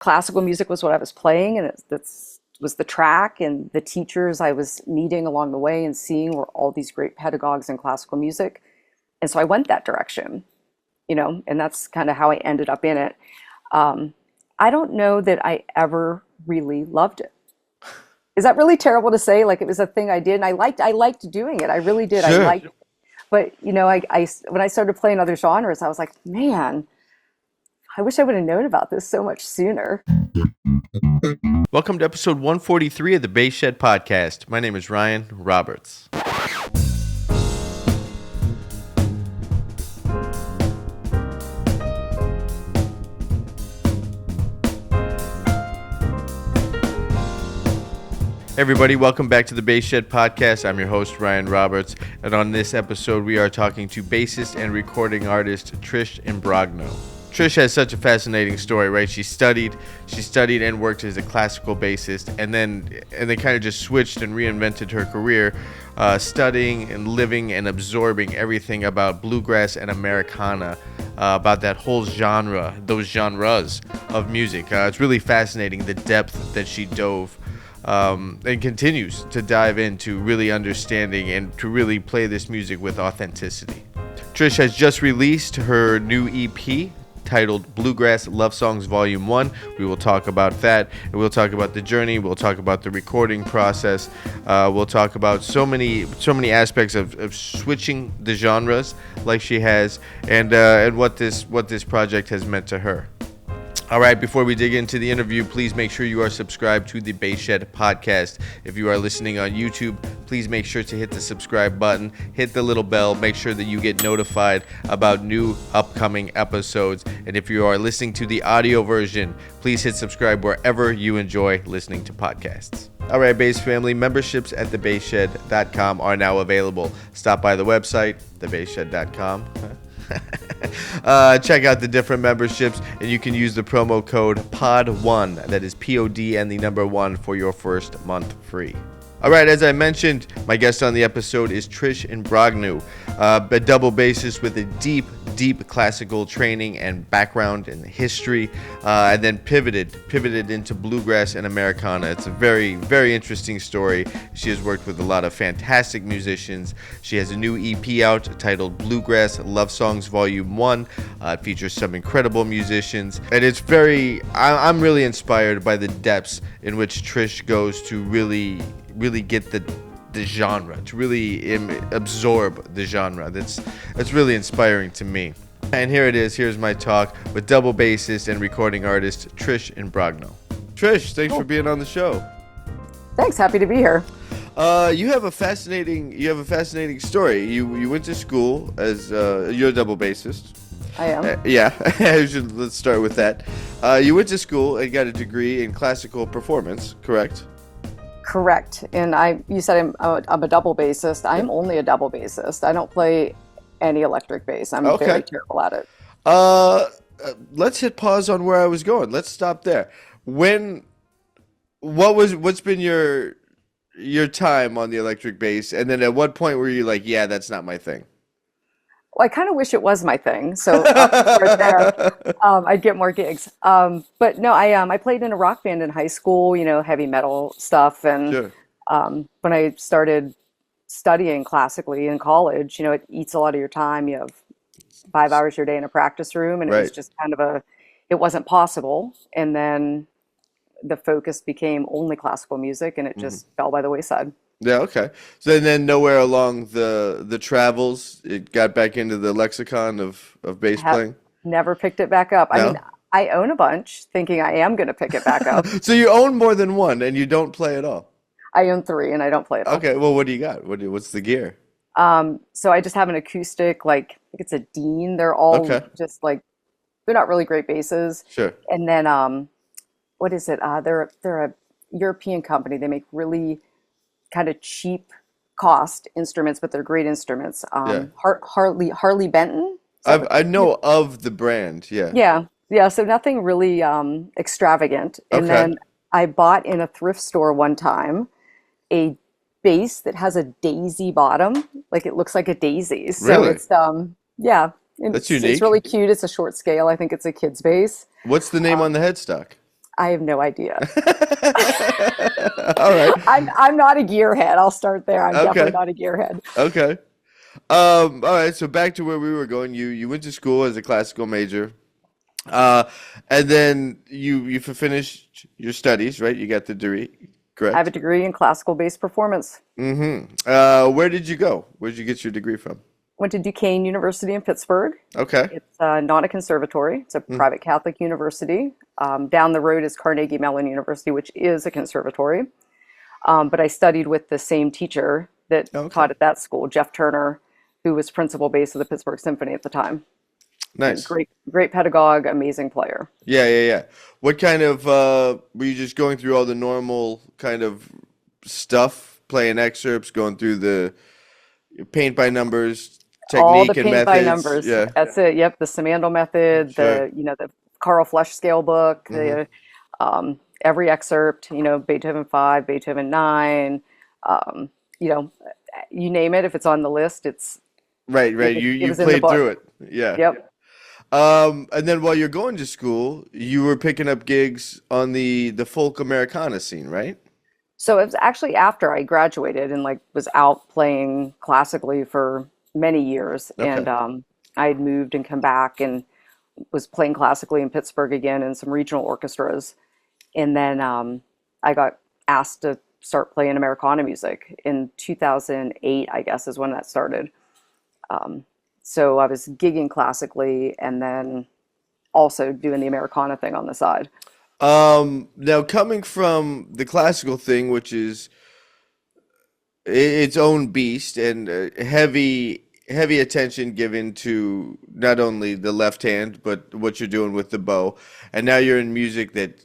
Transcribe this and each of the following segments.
classical music was what I was playing, and that's was the track, and the teachers I was meeting along the way and seeing were all these great pedagogues in classical music. And so I went that direction, and that's kind of how I ended up in it. I don't know that I ever really loved it. Is that really terrible to say? Like, it was a thing I did, and I liked doing it. I really did. Sure. I liked it. But, I when I started playing other genres, I was like, man, I wish I would have known about this so much sooner. Welcome to episode 143 of the Bass Shed Podcast. My name is Ryan Roberts. Hey everybody, welcome back to the Bass Shed Podcast. I'm your host, Ryan Roberts, and on this episode, we are talking to bassist and recording artist Trish Imbrogno. Trish has such a fascinating story, right? She studied and worked as a classical bassist, and then kind of just switched and reinvented her career, studying and living and absorbing everything about bluegrass and Americana, about that whole genre, those genres of music. It's really fascinating the depth that she dove and continues to dive into really understanding and to really play this music with authenticity. Trish has just released her new EP titled Bluegrass Love Songs Volume 1. We will talk about that, and we'll talk about the journey, we'll talk about the recording process, we'll talk about so many aspects of switching the genres like she has, and what this project has meant to her. All right, before we dig into the interview, please make sure you are subscribed to the Bass Shed Podcast. If you are listening on YouTube, please make sure to hit the subscribe button, hit the little bell, make sure that you get notified about new upcoming episodes. And if you are listening to the audio version, please hit subscribe wherever you enjoy listening to podcasts. All right, Bass family, memberships at thebassshed.com are now available. Stop by the website, thebassshed.com. Check out the different memberships, and you can use the promo code POD1, that is POD and the number 1, for your first month free. All right, as I mentioned, my guest on the episode is Trish Imbrogno, a double bassist with a deep classical training and background and history, and then pivoted into bluegrass and Americana. It's a very, very interesting story. She has worked with a lot of fantastic musicians. She has a new EP out titled Bluegrass Love Songs Volume 1. It features some incredible musicians, and it's I'm really inspired by the depths in which Trish goes to really get the genre, to really absorb the genre. That's really inspiring to me. And here it is. Here's my talk with double bassist and recording artist Trish Imbrogno. Trish, thanks for being on the show. Thanks, happy to be here. You have a fascinating story. You went to school as you're a double bassist. I am. Yeah, let's start with that. You went to school and got a degree in classical performance, correct? Correct. And you said I'm a double bassist. I'm only a double bassist. I don't play any electric bass. I'm very terrible at it. Let's hit pause on where I was going. Let's stop there. What's been your time on the electric bass, and then at what point were you like, yeah, that's not my thing? Well, I kind of wish it was my thing. So right there, I'd get more gigs. But no, I played in a rock band in high school, heavy metal stuff. And Sure. When I started studying classically in college, it eats a lot of your time. You have 5 hours your day in a practice room, and it was just kind of it wasn't possible. And then the focus became only classical music, and it just fell by the wayside. Yeah, okay. So then nowhere along the travels, it got back into the lexicon of bass playing? Never picked it back up. No? I mean, I own a bunch, thinking I am going to pick it back up. So you own more than one, and you don't play at all? I own 3, and I don't play at all. Okay, well, what do you got? What's the gear? So I just have an acoustic, I think it's a Dean. They're all just they're not really great basses. Sure. And then, what is it? They're a European company. They make really kind of cheap cost instruments, but they're great instruments. Harley Benton. I know of the brand, yeah. Yeah. So nothing really extravagant. And then I bought in a thrift store one time a bass that has a daisy bottom, like it looks like a daisy. So Really? it's That's unique. It's really cute. It's a short scale. I think it's a kid's bass. What's the name on the headstock? I have no idea. All right. I'm not a gearhead. I'll start there. I'm definitely Okay. not a gearhead. Okay. All right. So back to where we were going. You went to school as a classical major, uh, and then you finished your studies, right? You got the degree, I have a correct? degree in classical bass performance. Mm-hmm. Where did you go? Where did you get your degree from? Went to Duquesne University in Pittsburgh. Okay. It's not a conservatory. It's a private Catholic university. Down the road is Carnegie Mellon University, which is a conservatory. But I studied with the same teacher that Okay. taught at that school, Jeff Turner, who was principal bass of the Pittsburgh Symphony at the time. And Nice. great pedagogue, amazing player. Yeah, yeah, yeah. What kind of were you just going through all the normal kind of stuff, playing excerpts, going through the paint by numbers, All the technique and paint by methods? numbers. Yeah, That's it. Yep, the Simandl method, sure. the Carl Flesch scale book, Hmm. every excerpt, Beethoven 5, Beethoven 9, um, you know, you name it, if it's on the list, Right, right. it You was in the played book. through it. Yeah. Yep. And then while you're going to school, you were picking up gigs on the folk Americana scene, right? So it was actually after I graduated and like was out playing classically for many years, Okay. and I had moved and come back and was playing classically in Pittsburgh again in some regional orchestras, and then I got asked to start playing Americana music in 2008, I guess is when that started. So I was gigging classically and then also doing the Americana thing on the side. Now coming from the classical thing, which is its own beast and heavy attention given to not only the left hand but what you're doing with the bow, and now you're in music that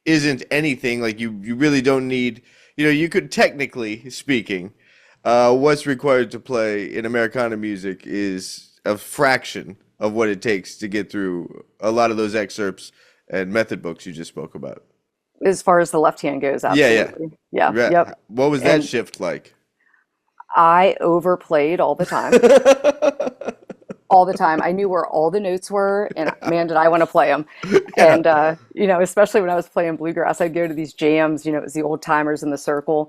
isn't anything like you really don't need, you could technically speaking, what's required to play in Americana music is a fraction of what it takes to get through a lot of those excerpts and method books you just spoke about. As far as the left hand goes, Yeah, yeah. absolutely. Yeah, yep. What was that And shift like? I overplayed all the time. All the time. I knew where all the notes were, and man, did I want to play them. Yeah, And, especially when I was playing bluegrass, I'd go to these jams, it was the old timers in the circle,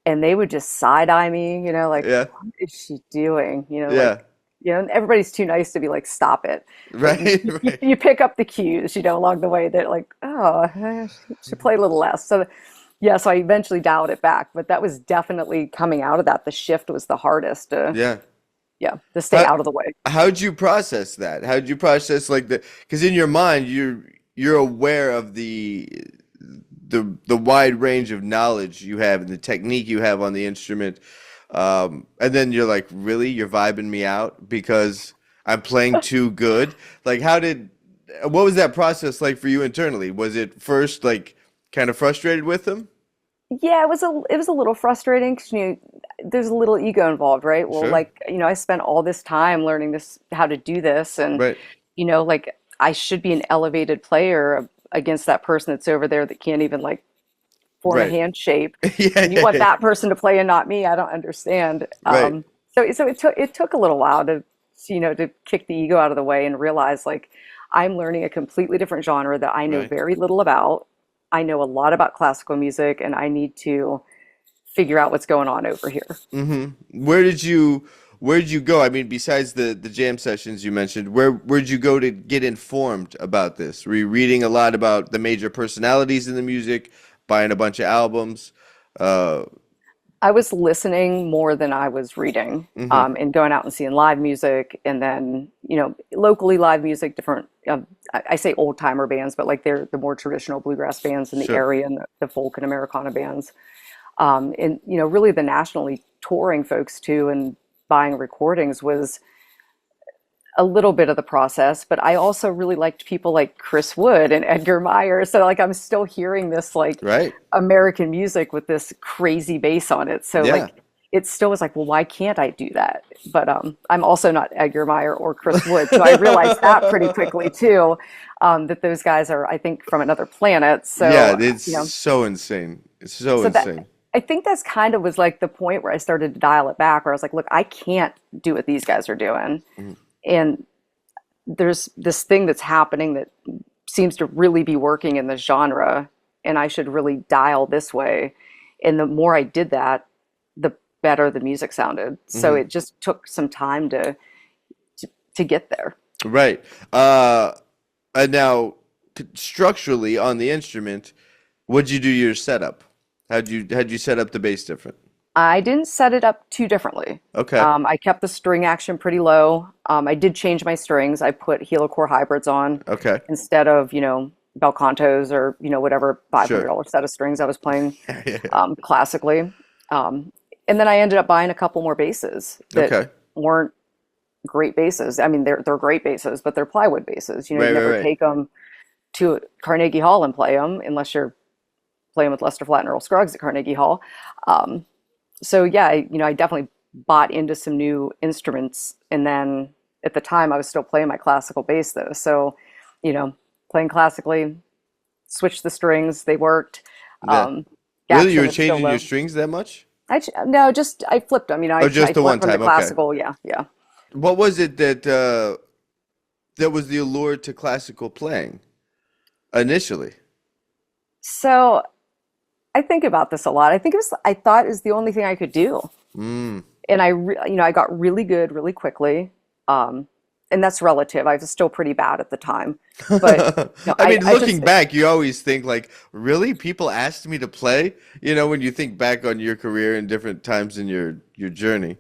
and they would just side eye me, like, yeah, what is she doing? yeah. And everybody's too nice to be like, stop it. But Right, right. you pick up the cues, along the way that like, oh, I should play a little less. So, yeah, so I eventually dialed it back, but that was definitely coming out of that. The shift was the hardest Yeah. to stay How out of the way. how'd you process that? How'd you process like because in your mind you're aware of the wide range of knowledge you have and the technique you have on the instrument. And then you're like, really? You're vibing me out because I'm playing too good? Like what was that process like for you internally? Was it first like kind of frustrated with them? Yeah, it was a little frustrating because there's a little ego involved, right? Well, Sure. like I spent all this time learning this how to do this, and Right. like I should be an elevated player against that person that's over there that can't even like form a Right. hand shape, Yeah, and you yeah, want yeah. that person to play and not me. I don't understand. Right. So it took a little while to to kick the ego out of the way and realize like I'm learning a completely different genre that I know Right. very little about. I know a lot about classical music, and I need to figure out what's going on over here. Where did you go? I mean, besides the jam sessions you mentioned, where'd you go to get informed about this? Were you reading a lot about the major personalities in the music, buying a bunch of albums? Uh, I was listening more than I was reading, hmm. and going out and seeing live music, and then locally live music, different. I say old timer bands, but like they're the more traditional bluegrass bands in the Sure. area, and the folk and Americana bands, and really the nationally touring folks too, and buying recordings was a little bit of the process. But I also really liked people like Chris Wood and Edgar Meyer, so like I'm still hearing this like Right. American music with this crazy bass on it. So Yeah. like it still was like, well, why can't I do that? But I'm also not Edgar Meyer or Chris Wood, so I realized that pretty quickly too, that those guys are, I think, from another planet. Yeah, So it's you know, so insane. It's so so that insane. I think that's kind of was like the point where I started to dial it back, where I was like, look, I can't do what these guys are doing, Mhm. and there's this thing that's happening that seems to really be working in the genre, and I should really dial this way. And the more I did that, the better the music sounded. So Hmm. it just took some time to get there. Right. And now, structurally on the instrument, what'd you do your setup? How'd you set up the bass different? I didn't set it up too differently. Okay. I kept the string action pretty low. I did change my strings. I put helicore hybrids on Okay. instead of, bel cantos or, whatever Sure. $500 set of strings I was playing classically. And then I ended up buying a couple more basses that Okay. weren't great basses. I mean, they're great basses, but they're plywood basses. You Right, right, never right. take them to Carnegie Hall and play them unless you're playing with Lester Flatt and Earl Scruggs at Carnegie Hall. So yeah, I definitely bought into some new instruments, and then at the time I was still playing my classical bass though. So, playing classically, switched the strings, they worked. Yeah. Um, Really, you action were was still changing your low. strings that much? No, just I flipped them. Oh, I just the one went from the time. Okay. classical. Yeah, yeah. What was it that was the allure to classical playing initially? So I think about this a lot. I thought it was the only thing I could do, Mm. and I got really good really quickly. Um, and that's relative. I was still pretty bad at the time, but I mean, I just looking back, you always think like, really? People asked me to play? When you think back on your career and different times in your journey.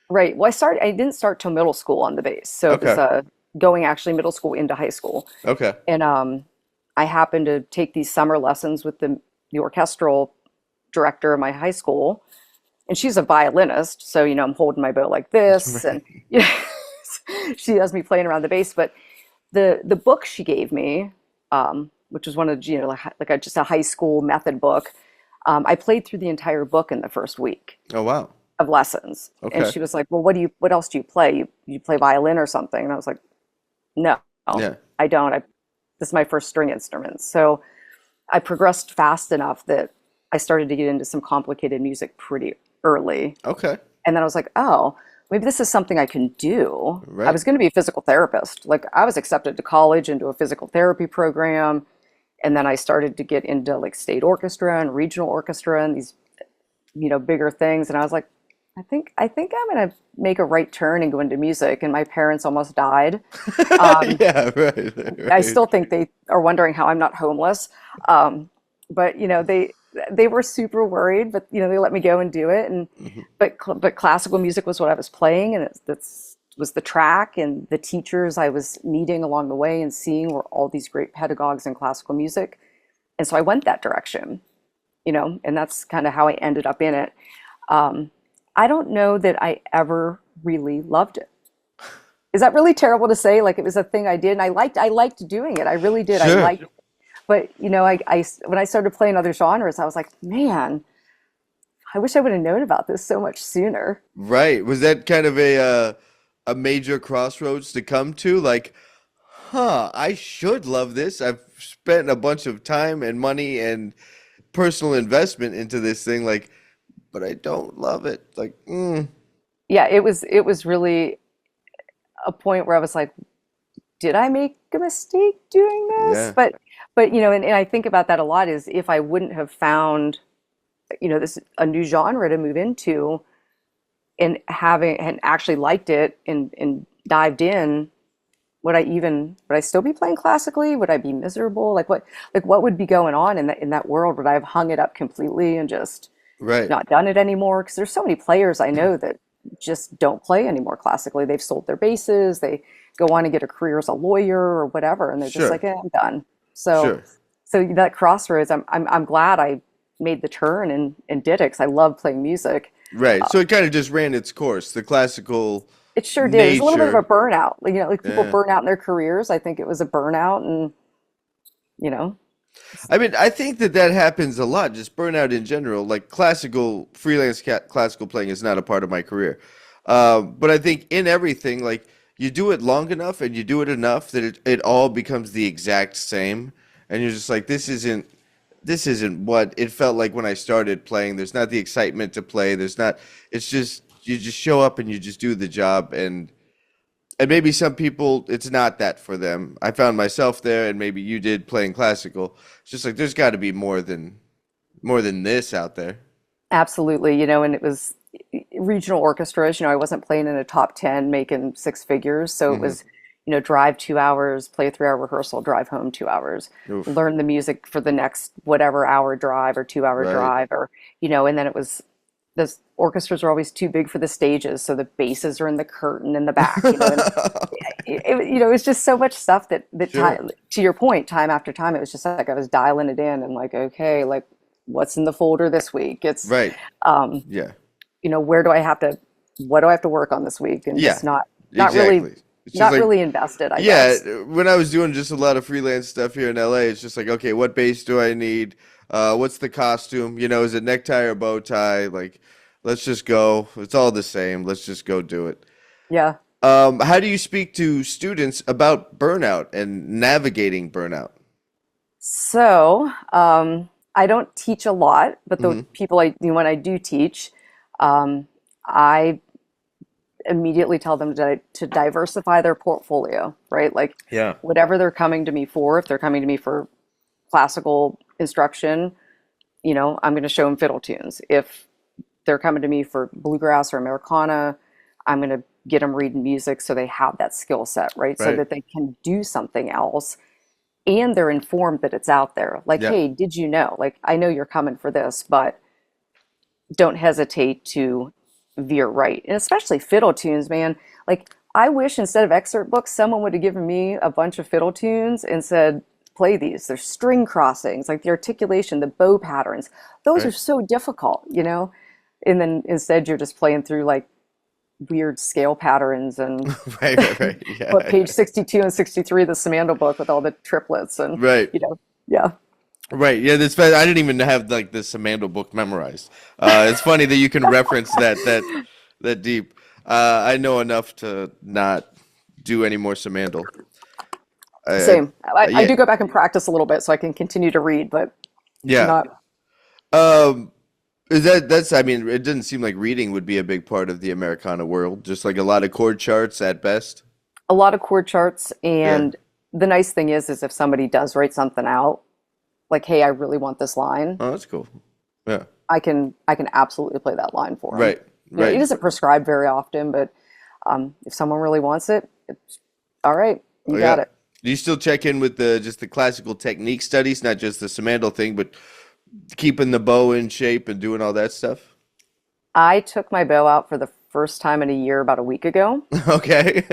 right. Well, I didn't start till middle school on the bass, so it was Okay. going actually middle school into high school, Okay. and I happened to take these summer lessons with the orchestral director of my high school, and she's a violinist, so I'm holding my bow like this, and Right. she has me playing around the bass. But the book she gave me, which was one of just a high school method book, I played through the entire book in the first week Oh, wow. of lessons, and Okay. she was like, "Well, what else do you play? You play violin or something?" And I was like, "No, Yeah. I don't. This is my first string instrument." So I progressed fast enough that I started to get into some complicated music pretty early. Okay. And then I was like, oh, maybe this is something I can do. I Right. was going to be a physical therapist. Like I was accepted to college into a physical therapy program. And then I started to get into like state orchestra and regional orchestra and these, bigger things. And I was like, I think I'm going to make a right turn and go into music. And my parents almost died. Um, Yeah, right, I right. still think they are wondering how I'm not homeless. But they were super worried, but they let me go and do it. And Mhm. but classical music was what I was playing, and that's was the track, and the teachers I was meeting along the way and seeing were all these great pedagogues in classical music. And so I went that direction, and that's kind of how I ended up in it. Um, I don't know that I ever really loved it. Is that really terrible to say? Like it was a thing I did, and I liked doing it. I really did. I Sure. liked, but when I started playing other genres, I was like, man, I wish I would have known about this so much sooner. Right. Was that kind of a major crossroads to come to? Like, I should love this. I've spent a bunch of time and money and personal investment into this thing, like, but I don't love it. Like, Yeah, it was really a point where I was like, did I make a mistake doing this? yeah. But and I think about that a lot is if I wouldn't have found, this a new genre to move into and actually liked it and dived in, would I still be playing classically? Would I be miserable? Like what would be going on in that world? Would I have hung it up completely and just Right. not done it anymore? Because there's so many players I know that just don't play anymore classically. They've sold their basses, they go on and get a career as a lawyer or whatever, and they're just like, Sure. I'm done. So Sure. so that crossroads, I'm glad I made the turn and did it because I love playing music. Right. So it kind of just ran its course, the classical It sure did. It was a little bit of a nature. burnout. Like people Yeah. burn out in their careers. I think it was a burnout, and you know, I mean, I think that happens a lot, just burnout in general. Like classical, freelance classical playing is not a part of my career. But I think in everything, like you do it long enough and you do it enough that it all becomes the exact same. And you're just like, this isn't what it felt like when I started playing. There's not the excitement to play. It's just, you just show up and you just do the job. And And maybe some people, it's not that for them. I found myself there, and maybe you did playing classical. It's just like there's got to be more than this out there. Absolutely, and it was regional orchestras. I wasn't playing in a top 10 making six figures. So it Hmm. was, drive 2 hours, play a 3 hour rehearsal, drive home 2 hours, Oof. learn the music for the next whatever hour drive or 2 hour Right. drive, or, and then it was, the orchestras are always too big for the stages. So the basses are in the curtain in the back, and it was just so much stuff that Sure. time, to your point, time after time, it was just like I was dialing it in and like, okay, like what's in the folder this week? It's, Right. um, Yeah. where do I have to, what do I have to work on this week? And Yeah. just not really, Exactly. It's just not like, really invested, I yeah, guess. when I was doing just a lot of freelance stuff here in LA, it's just like, okay, what bass do I need? What's the costume? Is it necktie or bow tie? Like, let's just go. It's all the same. Let's just go do it. Yeah. How do you speak to students about burnout and navigating burnout? So, I don't teach a lot, but the Hmm. people when I do teach, I immediately tell them to diversify their portfolio, right? Like Yeah. whatever they're coming to me for, if they're coming to me for classical instruction, I'm going to show them fiddle tunes. If they're coming to me for bluegrass or Americana, I'm going to get them reading music so they have that skill set, right? So Right. that they can do something else and they're informed that it's out there. Like, Yeah. hey, did you know? Like, I know you're coming for this, but don't hesitate to veer right. And especially fiddle tunes, man. Like, I wish instead of excerpt books, someone would have given me a bunch of fiddle tunes and said, play these. There's string crossings, like the articulation, the bow patterns. Those are Right. so difficult. And then instead you're just playing through like weird scale patterns and Right. Right. Right. what Yeah. page 62 and 63 of the Samandal book with all the triplets and Right. yeah. Right. Yeah. I didn't even have like the Samandal book memorized. It's funny that you can reference that deep. I know enough to not do any more Samandal. I, Same. I yeah. do go back and practice a little bit so I can continue to read, but Yeah. not Um, is that's, I mean, it didn't seem like reading would be a big part of the Americana world, just like a lot of chord charts at best. a lot of chord charts. Yeah. And the nice thing is if somebody does write something out, like, hey, I really want this line, Oh, that's cool. Yeah. I can absolutely play that line for them. Right. It Right. isn't prescribed very often, but if someone really wants it, it's all right. Oh, You got yeah. it. Do you still check in with the just the classical technique studies, not just the Samandal thing, but keeping the bow in shape and doing all that stuff? I took my bow out for the first time in a year about a week ago, Okay.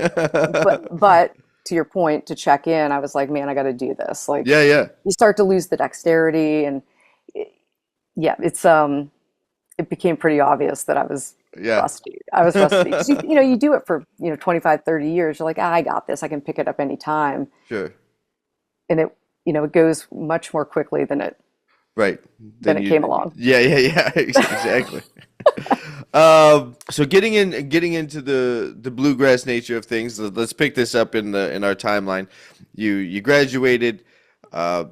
but to your point, to check in, I was like, man, I got to do this. Like, Yeah, yeah. you start to lose the dexterity, and yeah, it became pretty obvious that I was Yeah. rusty. I was rusty. 'Cause you do it for 25, 30 years. You're like, I got this. I can pick it up anytime, Sure. and it goes much more quickly than it Right. than Then it you, came along. yeah, yeah, yeah, exactly. So getting into the bluegrass nature of things, let's pick this up in our timeline. You graduated, uh,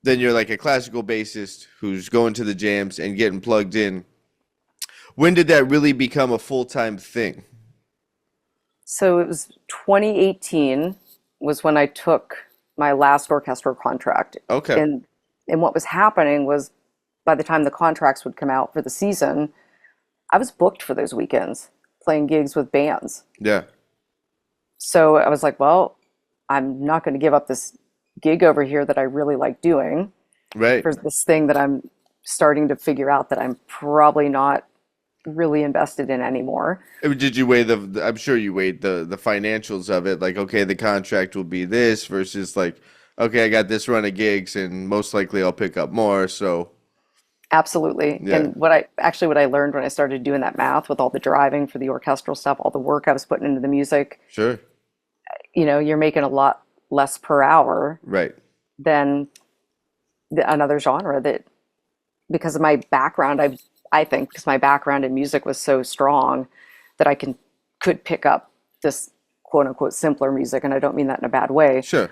then you're like a classical bassist who's going to the jams and getting plugged in. When did that really become a full-time thing? So it was 2018 was when I took my last orchestral contract, Okay. and what was happening was by the time the contracts would come out for the season, I was booked for those weekends playing gigs with bands. Yeah. So I was like, well, I'm not going to give up this gig over here that I really like doing Right. for this thing that I'm starting to figure out that I'm probably not really invested in anymore. Did you weigh I'm sure you weighed the financials of it, like, okay, the contract will be this versus like, okay, I got this run of gigs and most likely I'll pick up more. So, Absolutely. yeah, And what I learned when I started doing that math with all the driving for the orchestral stuff, all the work I was putting into the music, sure. you're making a lot less per hour Right. than another genre that because of my background, I think because my background in music was so strong that could pick up this quote unquote simpler music, and I don't mean that in a bad way, Sure.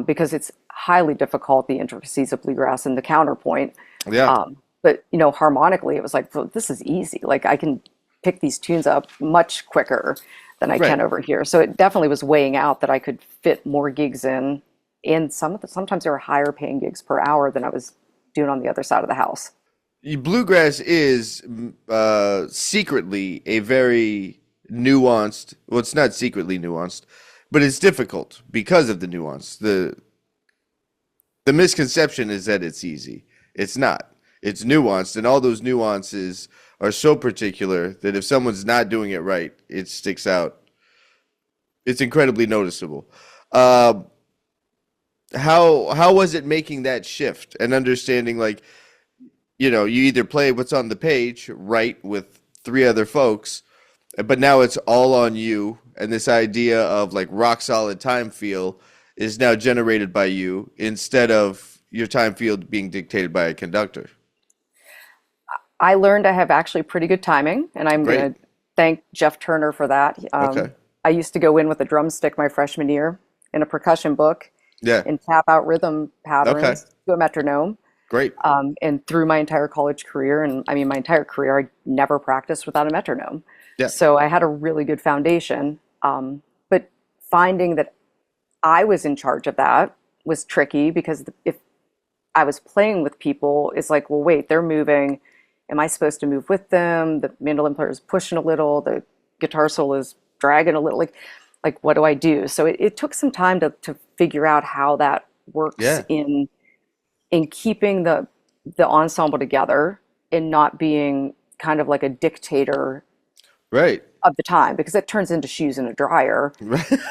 because it's highly difficult, the intricacies of bluegrass and the counterpoint. Yeah. But harmonically, it was like, well, this is easy. Like I can pick these tunes up much quicker than I Right. can over here. So it definitely was weighing out that I could fit more gigs in, and sometimes there were higher paying gigs per hour than I was doing on the other side of the house. Bluegrass is secretly a very nuanced, well, it's not secretly nuanced, but it's difficult because of the nuance. The misconception is that it's easy. It's not. It's nuanced, and all those nuances are so particular that if someone's not doing it right, it sticks out. It's incredibly noticeable. Uh, how was it making that shift and understanding, like, you either play what's on the page, right, with three other folks, but now it's all on you, and this idea of like rock solid time feel is now generated by you instead of your time feel being dictated by a conductor. I learned I have actually pretty good timing, and I'm Great. going to thank Jeff Turner for that. Okay. I used to go in with a drumstick my freshman year in a percussion book Yeah. and tap out rhythm Okay. patterns to a metronome. Great. And through my entire college career, and I mean my entire career, I never practiced without a metronome. Yeah. So I had a really good foundation. But finding that I was in charge of that was tricky because if I was playing with people, it's like, well, wait, they're moving. Am I supposed to move with them? The mandolin player is pushing a little. The guitar solo is dragging a little. Like what do I do? So it took some time to figure out how that works Yeah. in keeping the ensemble together and not being kind of like a dictator Right. of the time, because it turns into shoes in a dryer. Right. If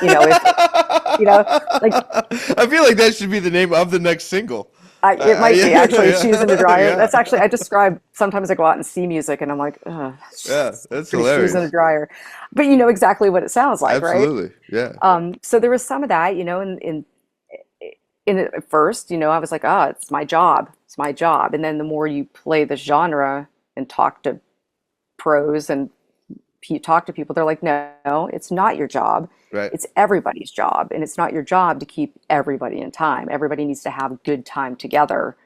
like I feel like that should be the name of the next single. it might be Yeah, actually yeah. shoes in a dryer. Yeah. That's actually, I describe, sometimes I go out and see music and I'm like, ugh, Yeah, that's pretty shoes in a hilarious. dryer. But you know exactly what it sounds like, right? Absolutely. Yeah. So there was some of that, in at first, I was like, it's my job. It's my job. And then the more you play the genre and talk to pros and talk to people, they're like, no, it's not your job. Right. It's everybody's job. And it's not your job to keep everybody in time. Everybody needs to have good time together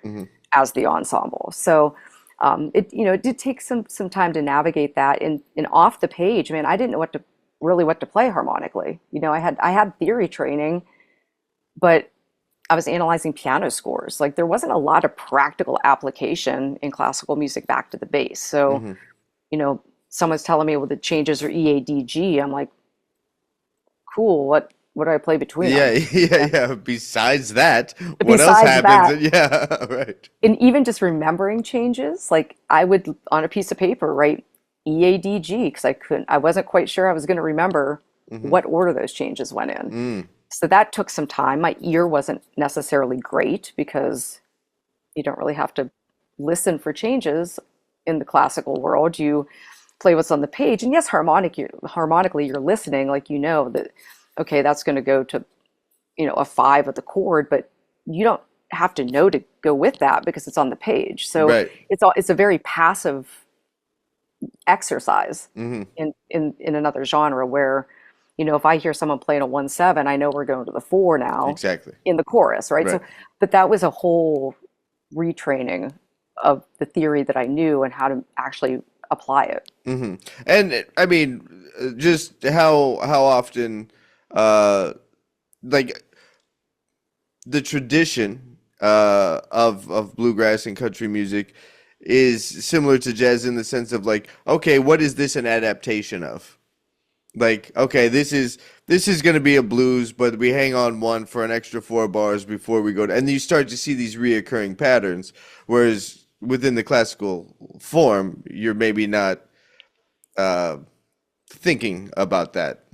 as the ensemble. So it did take some time to navigate that. And off the page, man, I didn't know what to play harmonically. I had theory training, but I was analyzing piano scores. Like there wasn't a lot of practical application in classical music back to the bass. So, someone's telling me, well, the changes are E, A, D, G. I'm like, cool. What do I play between Yeah, them? yeah. Besides that, what else Besides happens? that, Yeah, right. and even just remembering changes, like I would on a piece of paper write E, A, D, G because I wasn't quite sure I was going to remember what order those changes went in. So that took some time. My ear wasn't necessarily great because you don't really have to listen for changes in the classical world. You play what's on the page, and yes, harmonically you're listening, like that, okay, that's going to go to a five of the chord, but you don't have to know to go with that because it's on the page. So Right. it's a very passive exercise in another genre where if I hear someone playing a 1/7, I know we're going to the 4 now Exactly. in the chorus, right? Right. So, but that was a whole retraining of the theory that I knew and how to actually apply it. And I mean, just how often, like the tradition of bluegrass and country music is similar to jazz in the sense of like, okay, what is this an adaptation of? Like, okay, this is going to be a blues, but we hang on one for an extra 4 bars before we go to, and you start to see these reoccurring patterns. Whereas within the classical form, you're maybe not thinking about that.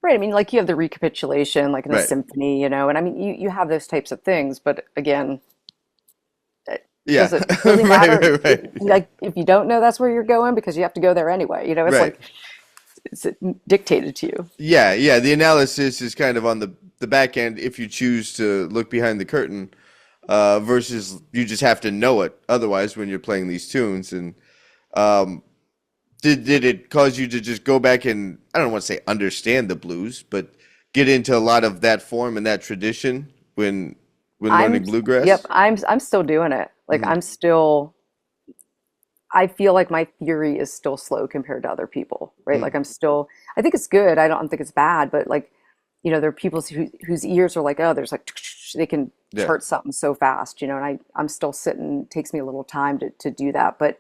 Right. I mean, like you have the recapitulation, like in a Right. symphony, and I mean, you have those types of things, but again, Yeah. does it really Right, matter? right, right. Like, if you don't know that's where you're going because you have to go there anyway, it's Right. like it's dictated to you. Yeah, yeah. The analysis is kind of on the back end if you choose to look behind the curtain, versus you just have to know it otherwise when you're playing these tunes. And did it cause you to just go back and, I don't want to say understand the blues, but get into a lot of that form and that tradition when I'm, learning bluegrass? yep, I'm still doing it. Like I'm still, I feel like my theory is still slow compared to other people, right? Like I think it's good. I don't think it's bad, but like, there are people whose ears are like, oh, there's like, they can Yeah. chart something so fast, and I'm still sitting, it takes me a little time to do that. But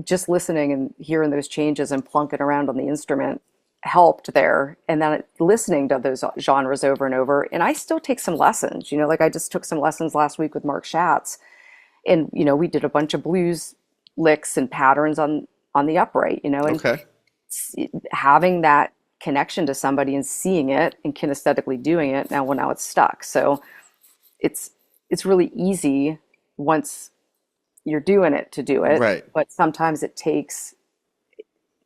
just listening and hearing those changes and plunking around on the instrument helped there. And then listening to those genres over and over. And I still take some lessons, like I just took some lessons last week with Mark Schatz. And, we did a bunch of blues licks and patterns on the upright, and Okay. having that connection to somebody and seeing it and kinesthetically doing it now it's stuck. So it's really easy once you're doing it to do it, Right. but sometimes it takes,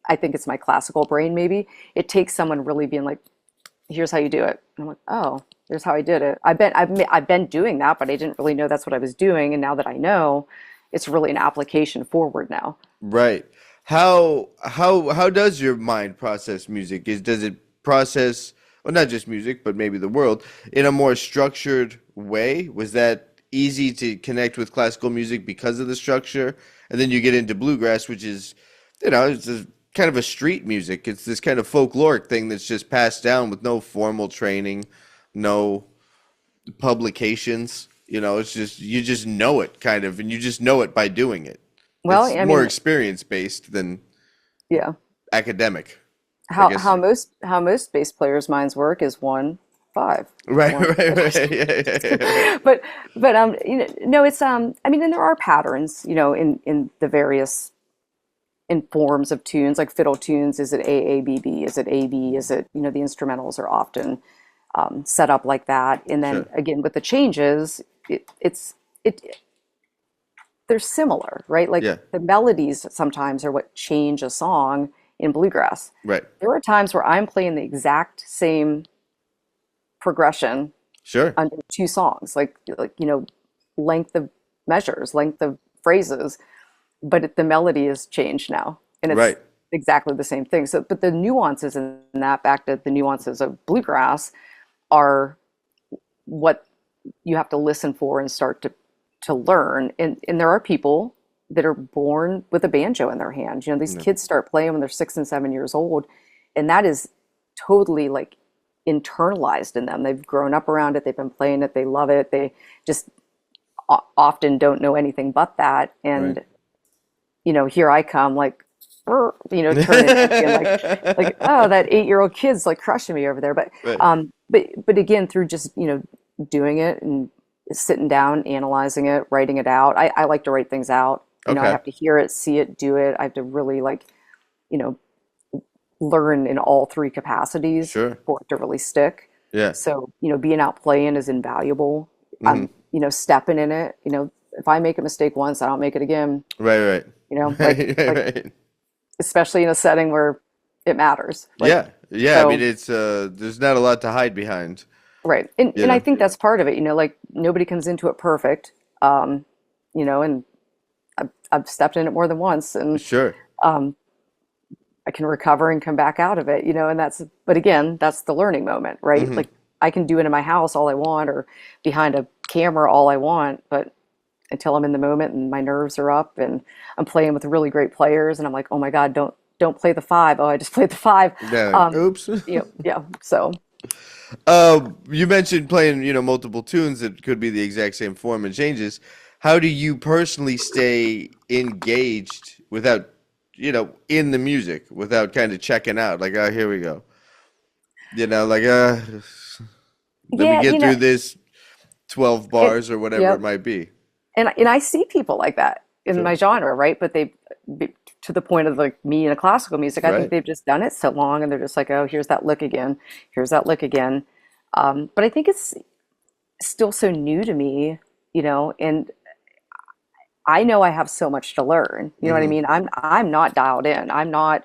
I think it's my classical brain maybe, it takes someone really being like, here's how you do it. And I'm like, oh, here's how I did it. I've been doing that, but I didn't really know that's what I was doing. And now that I know, it's really an application forward now. Right. How does your mind process music? Does it process, well, not just music, but maybe the world in a more structured way? Was that easy to connect with classical music because of the structure? And then you get into bluegrass, which is, it's kind of a street music. It's this kind of folkloric thing that's just passed down with no formal training, no publications. It's just, you just know it kind of, and you just know it by doing it. Well, It's I more mean, experience based than yeah, academic, I how guess. most bass players' minds work is 1-5. Right, One. right, right. Yeah. But no, it's I mean, and there are patterns, in the various in forms of tunes, like fiddle tunes. Is it A A B B? Is it A B? Is it, the instrumentals are often set up like that. And then Sure. again with the changes, it they're similar, right? Like Yeah. the melodies sometimes are what change a song in bluegrass. Right. There are times where I'm playing the exact same progression Sure. under two songs, like length of measures, length of phrases, but the melody has changed now, and it's Right. exactly the same thing. So, but the nuances in that, back to the nuances of bluegrass, are what you have to listen for and start to learn. And there are people that are born with a banjo in their hand. These Yeah. kids start playing when they're 6 and 7 years old, and that is totally like internalized in them. They've grown up around it. They've been playing it. They love it. They just often don't know anything but that. Right. And here I come like, turning it and like, oh, that 8-year-old kid's like crushing me over there. But Right. but again, through just doing it and sitting down, analyzing it, writing it out. I like to write things out. I Okay. have to hear it, see it, do it. I have to really you know, learn in all three capacities Sure. for it to really stick. Yeah. So, being out playing is invaluable. Mhm. Stepping in it. If I make a mistake once, I don't make it again. Right, right. Like Right. especially in a setting where it matters. Yeah. Yeah. I mean, So, it's there's not a lot to hide behind, right. you And I know. think that's part of it. Like nobody comes into it perfect. And I've stepped in it more than once, and Sure. I can recover and come back out of it. But again, that's the learning moment, right? Hmm. Like I can do it in my house all I want or behind a camera all I want, but until I'm in the moment and my nerves are up and I'm playing with really great players and I'm like, oh my God, don't play the five. Oh, I just played the five. Yeah. Oops. Yeah. So You mentioned playing, multiple tunes that could be the exact same form and changes. How do you personally stay engaged without, in the music, without kind of checking out? Like, oh, here we go. Like, let me yeah, get through this 12 it, bars or whatever it yep. might be. And I see people like that in Sure. my genre, right? But to the point of like me in a classical music, I think Right. they've just done it so long and they're just like, oh, here's that lick again. Here's that lick again. But I think it's still so new to me, and I know I have so much to learn. You know what I Hmm. mean? I'm not dialed in. I'm not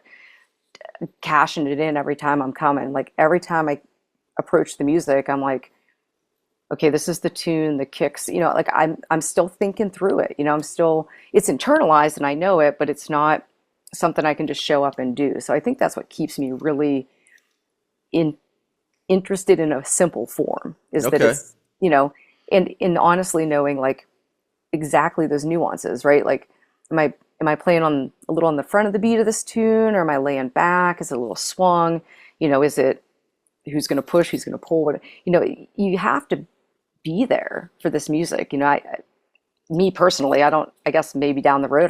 cashing it in every time I'm coming. Like every time I approach the music, I'm like, okay, this is the tune, the kicks, like I'm still thinking through it. It's internalized and I know it, but it's not something I can just show up and do. So I think that's what keeps me really in interested in a simple form, is that Okay. it's, and honestly knowing like exactly those nuances, right? Like am I playing on a little on the front of the beat of this tune, or am I laying back? Is it a little swung? Is it who's going to push, who's going to pull? You have to be there for this music. Me personally, I guess maybe down the road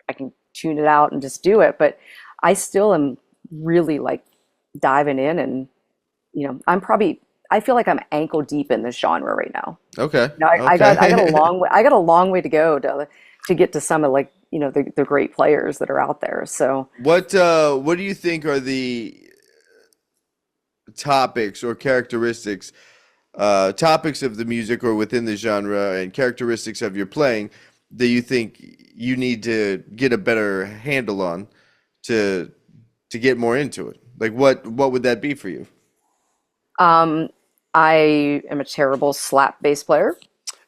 I can tune it out and just do it, but I still am really like diving in, and I feel like I'm ankle deep in this genre right now. Okay. I got a long way to go to get to some of the great players that are out there. So what do you think are the topics or characteristics of the music or within the genre and characteristics of your playing that you think you need to get a better handle on to get more into it? Like what would that be for you? I am a terrible slap bass player.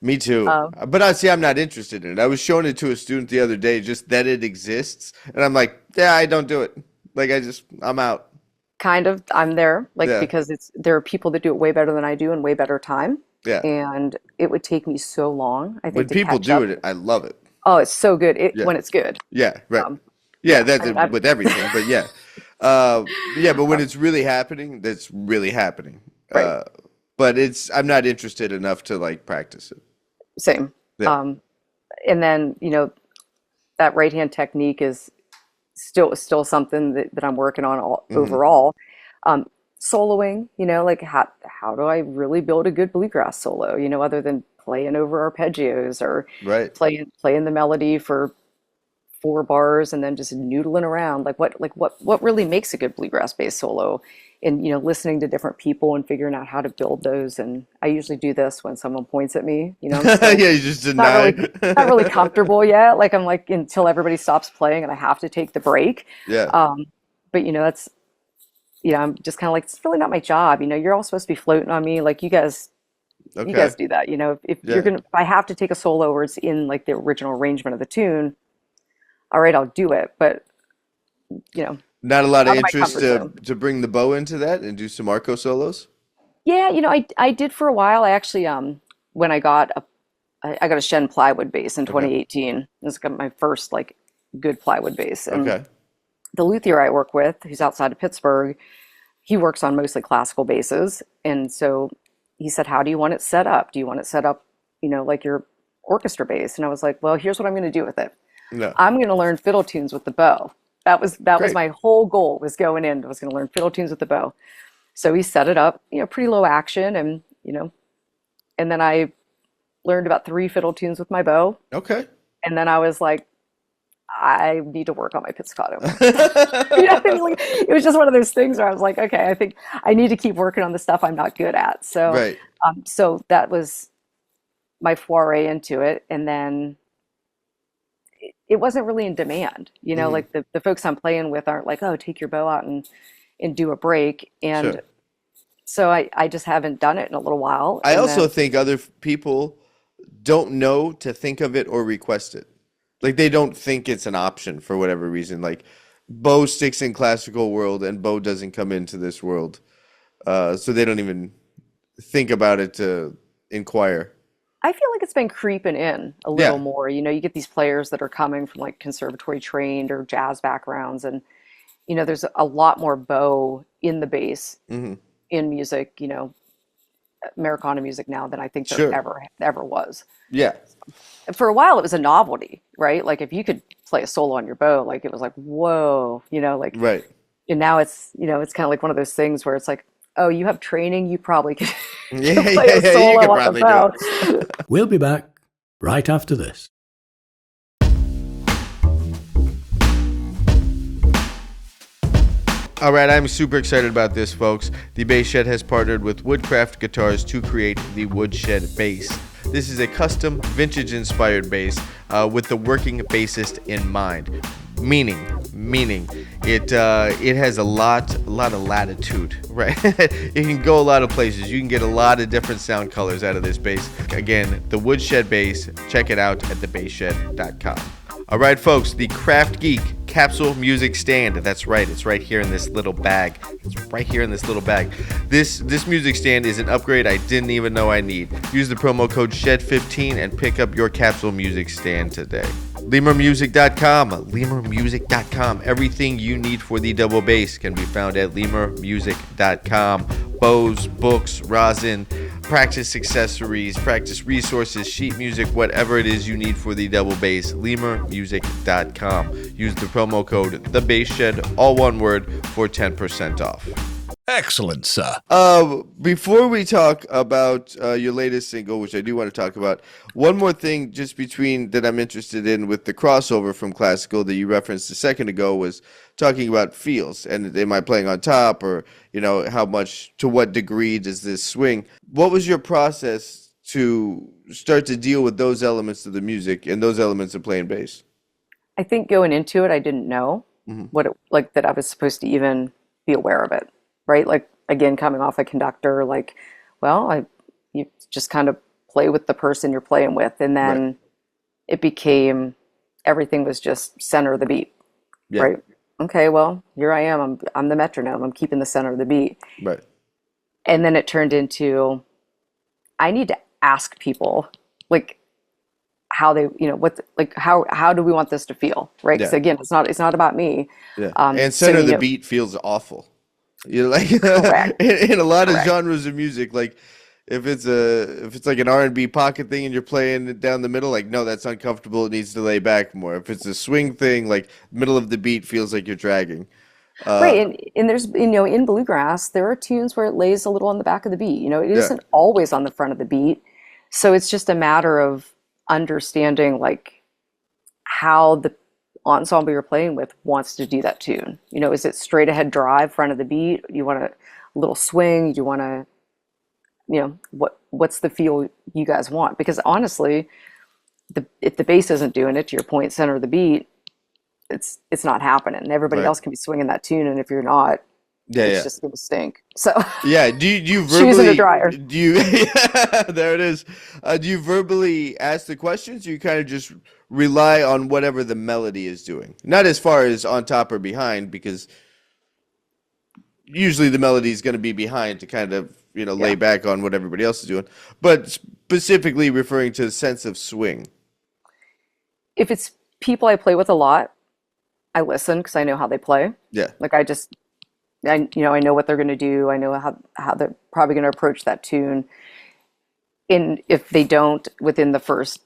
Me too. But I'm not interested in it. I was showing it to a student the other day, just that it exists, and I'm like, yeah, I don't do it. Like I'm out. Kind of, I'm there, Yeah. because there are people that do it way better than I do in way better time. Yeah. And it would take me so long, I think, When to people catch do up. it, I love it. Oh, it's so good Yeah. when it's good. Yeah, right. Um, Yeah, yeah, that's with everything, but yeah. Yeah, but when it's really happening, that's really happening. Right. But I'm not interested enough to like practice it. Same. Yeah. And then, that right hand technique is still something that I'm working on overall. Soloing, like how do I really build a good bluegrass solo, other than playing over arpeggios or Right. playing the melody for 4 bars and then just noodling around. What really makes a good bluegrass bass solo? And listening to different people and figuring out how to build those. And I usually do this when someone points at me, I'm still Yeah, you just not deny. not really comfortable yet. Like I'm like until everybody stops playing and I have to take the break. Yeah. But that's I'm just kind of like, it's really not my job. You're all supposed to be floating on me. Like you guys Okay. do that. If Yeah. if I have to take a solo where it's in like the original arrangement of the tune, all right, I'll do it. But Not a lot of out of my interest comfort zone. to bring the bow into that and do some arco solos. Yeah, I did for a while. I actually when I got a Shen plywood bass in Okay. 2018. This got my first like good plywood bass. And Okay. the luthier I work with, who's outside of Pittsburgh, he works on mostly classical basses. And so he said, how do you want it set up? Do you want it set up, like your orchestra bass? And I was like, well, here's what I'm going to do with it. No. I'm going to learn fiddle tunes with the bow. That was Great. my whole goal was going in. I was going to learn fiddle tunes with the bow. So he set it up, pretty low action, and and then I learned about 3 fiddle tunes with my bow, Okay. and then I was like, I need to work on my pizzicato. Like, it was just one of those things where I was like, okay, I think I need to keep working on the stuff I'm not good at. So, Right. so that was my foray into it, and then it wasn't really in demand. Mhm. Like the folks I'm playing with aren't like, oh, take your bow out and do a break. And Sure. so I just haven't done it in a little while. I And also then, think other people don't know to think of it or request it. Like they don't think it's an option for whatever reason. Like Bo sticks in classical world and Bo doesn't come into this world. So they don't even think about it to inquire. I feel like it's been creeping in a Yeah. little more. You get these players that are coming from like conservatory trained or jazz backgrounds, and there's a lot more bow in the bass Hmm. in music, Americana music now than I think there Sure. ever was. Yeah. And for a while, it was a novelty, right? Like if you could play a solo on your bow, like it was like, whoa, like, Right. and now it's kind of like one of those things where it's like, oh, you have training, you probably could Yeah, play yeah, a you solo could on probably the bow. do it. We'll be back right after this. All right, I'm super excited about this, folks. The Bass Shed has partnered with Woodcraft Guitars to create the Woodshed Bass. This is a custom, vintage-inspired bass with the working bassist in mind. Meaning, it has a lot of latitude, right? It can go a lot of places. You can get a lot of different sound colors out of this bass. Again, the Woodshed Bass. Check it out at thebassshed.com. All right, folks, the Craft Geek capsule music stand. That's right. It's right here in this little bag. It's right here in this little bag. This music stand is an upgrade I didn't even know I need. Use the promo code SHED15 and pick up your capsule music stand today. lemurmusic.com. lemurmusic.com. Everything you need for the double bass can be found at lemurmusic.com. Bows, books, rosin, practice accessories, practice resources, sheet music, whatever it is you need for the double bass, lemurmusic.com. Use the promo code TheBassShed, all one word, for 10% off. Excellent, sir. Before we talk about your latest single, which I do want to talk about, one more thing just between that I'm interested in with the crossover from classical that you referenced a second ago was talking about feels and am I playing on top or, how much, to what degree does this swing? What was your process to start to deal with those elements of the music and those elements of playing bass? I think going into it, I didn't know what it like that I was supposed to even be aware of it. Right? Like, again, coming off a conductor, you just kind of play with the person you're playing with. And then it became, everything was just center of the beat, right? Okay, well, here I am. I'm the metronome. I'm keeping the center of the beat. Right. And then it turned into, I need to ask people, how they, how do we want this to feel, right? Because again, it's not about me. Yeah. And center of the beat feels awful. You're like in a lot of genres of music, like if it's like an R&B pocket thing and you're playing it down the middle, like no, that's uncomfortable. It needs to lay back more. If it's a swing thing, like middle of the beat feels like you're dragging. Right, and there's in bluegrass there are tunes where it lays a little on the back of the beat. It isn't always on the front of the beat, so it's just a matter of understanding how the ensemble you're playing with wants to do that tune. Is it straight ahead drive, front of the beat? You want a little swing? You want to, what's the feel you guys want? Because honestly, if the bass isn't doing it, to your point, center of the beat, it's not happening. Everybody else can be swinging that tune, and if you're not, it's just gonna stink. So do you verbally shoes in the dryer? Do you there it is. Do you verbally ask the questions? Or you kind of just rely on whatever the melody is doing, not as far as on top or behind, because usually the melody is going to be behind to kind of lay back on what everybody else is doing, but specifically referring to the sense of swing. If it's people I play with a lot, I listen because I know how they play. I know what they're going to do. I know how they're probably going to approach that tune. And if they don't within the first,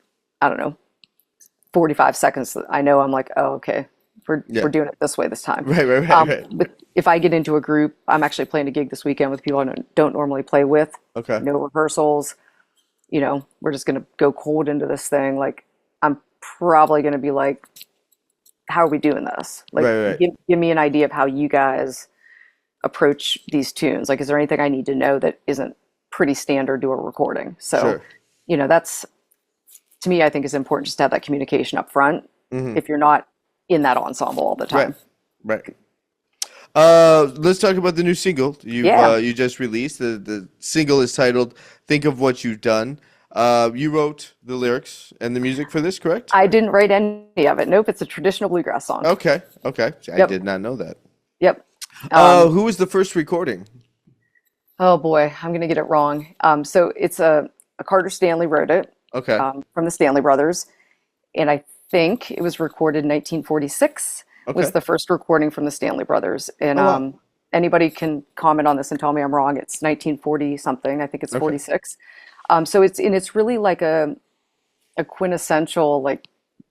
45 seconds, I know I'm like, oh, okay, we're doing it this way this time. Right. But if I get into a group, I'm actually playing a gig this weekend with people I don't normally play with. Okay. No rehearsals. We're just going to go cold into this thing. I'm probably going to be like, how are we doing this? Give me an idea of how you guys approach these tunes. Is there anything I need to know that isn't pretty standard to a recording? So, that's, to me, I think is important just to have that communication up front if you're not in that ensemble all the time. Right. Let's talk about the new single you just released. The single is titled "Think of What You've Done." You wrote the lyrics and the music for this, correct? I didn't write any of it. Nope, it's a traditional bluegrass song. Okay. I did not know that. Yep. Who was the first recording? Oh boy, I'm gonna get it wrong. So it's a Carter Stanley wrote it. Okay. From the Stanley Brothers, and I think it was recorded in 1946. Was the first recording from the Stanley Brothers, and anybody can comment on this and tell me I'm wrong. It's 1940 something. I think it's 46. So it's really like a quintessential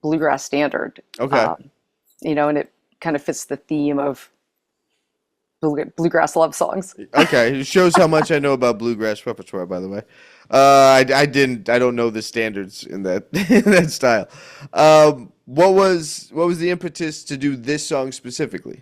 bluegrass standard. Okay. And it kind of fits the theme of Bluegrass Love Songs. Okay, it shows how much I know about bluegrass repertoire, by the way. I don't know the standards in that in that style. What was the impetus to do this song specifically?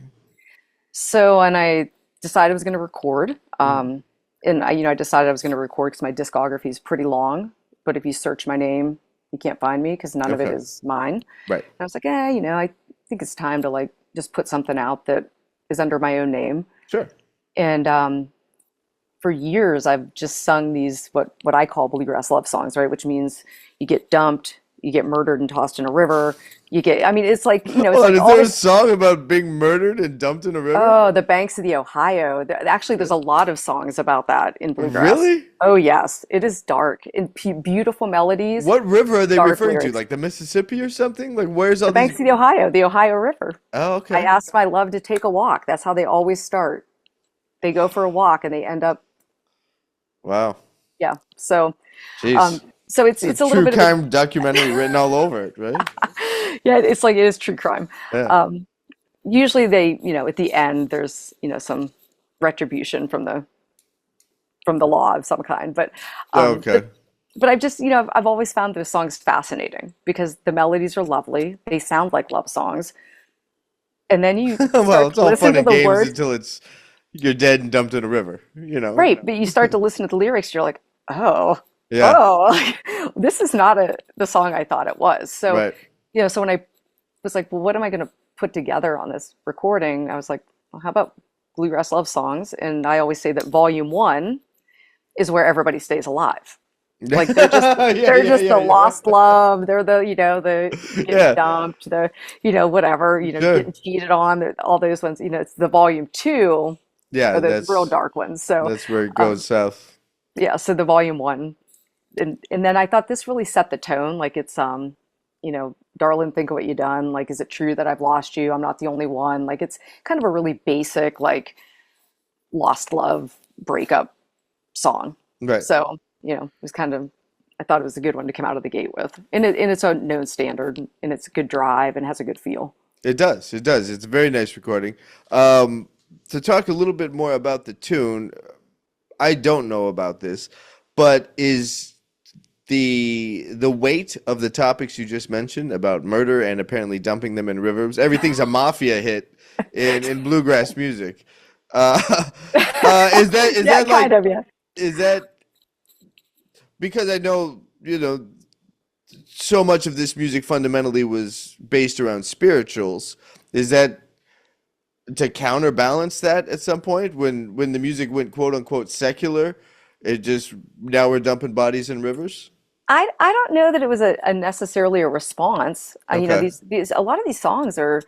So, and I decided I was going to record. And I decided I was going to record because my discography is pretty long. But if you search my name, you can't find me because none of it is mine. Right. And I was like, I think it's time to just put something out that is under my own name. Sure. And for years, I've just sung these what I call bluegrass love songs, right? Which means you get dumped, you get murdered and tossed in a river. You get, I mean, it's like, it's Hold on, like is all there a this. song about being murdered and dumped in a river? Oh, the banks of the Ohio. Actually, there's a lot of songs about that in bluegrass. Really? Oh, yes. It is dark and beautiful melodies, What river are they dark referring to? lyrics. Like the Mississippi or something? Like where's all The these? banks of the Ohio River. Oh, I okay. asked my love to take a walk. That's how they always start. They go for a walk and they end up, Wow. yeah. So, Jeez. so it's It's it's a a little true bit of a, crime documentary written all over it, right? yeah. It's like it is true crime. Yeah. Usually they, at the end there's, some retribution from the law of some kind. But Oh, um, okay. but but I've just, I've always found those songs fascinating because the melodies are lovely. They sound like love songs, and then you Well, start it's to all listen fun to and the games words. until you're dead and dumped in a river, you know? Right, but you start to listen to the lyrics, you're like, oh, Yeah, oh, this is not the song I thought it was. So, right. so when I was like, well, what am I going to put together on this recording? I was like, well, how about Bluegrass Love Songs? And I always say that volume one is where everybody stays alive. Like they're just Yeah, they're yeah, just yeah, the yeah. lost love. They're the getting Yeah, dumped, whatever, sure. getting cheated on, all those ones. It's the volume two Yeah, are the real that's dark ones. So that's where it um goes south. yeah, so the volume one, and then I thought this really set the tone. Like it's darling, think of what you done. Like, is it true that I've lost you? I'm not the only one. Like it's kind of a really basic like lost love breakup song. Right. So, it was kind of, I thought it was a good one to come out of the gate with. In its own known standard, and it's a good drive and has a good feel. It does. It does. It's a very nice recording. To talk a little bit more about the tune, I don't know about this, but is the weight of the topics you just mentioned about murder and apparently dumping them in rivers, everything's a mafia hit in bluegrass music. Uh, is Yeah, that like kind of, yeah. is that because I know so much of this music fundamentally was based around spirituals. Is that to counterbalance that at some point when the music went quote unquote secular, it just now we're dumping bodies in rivers? I don't know that it was a necessarily a response. Okay, These a lot of these songs are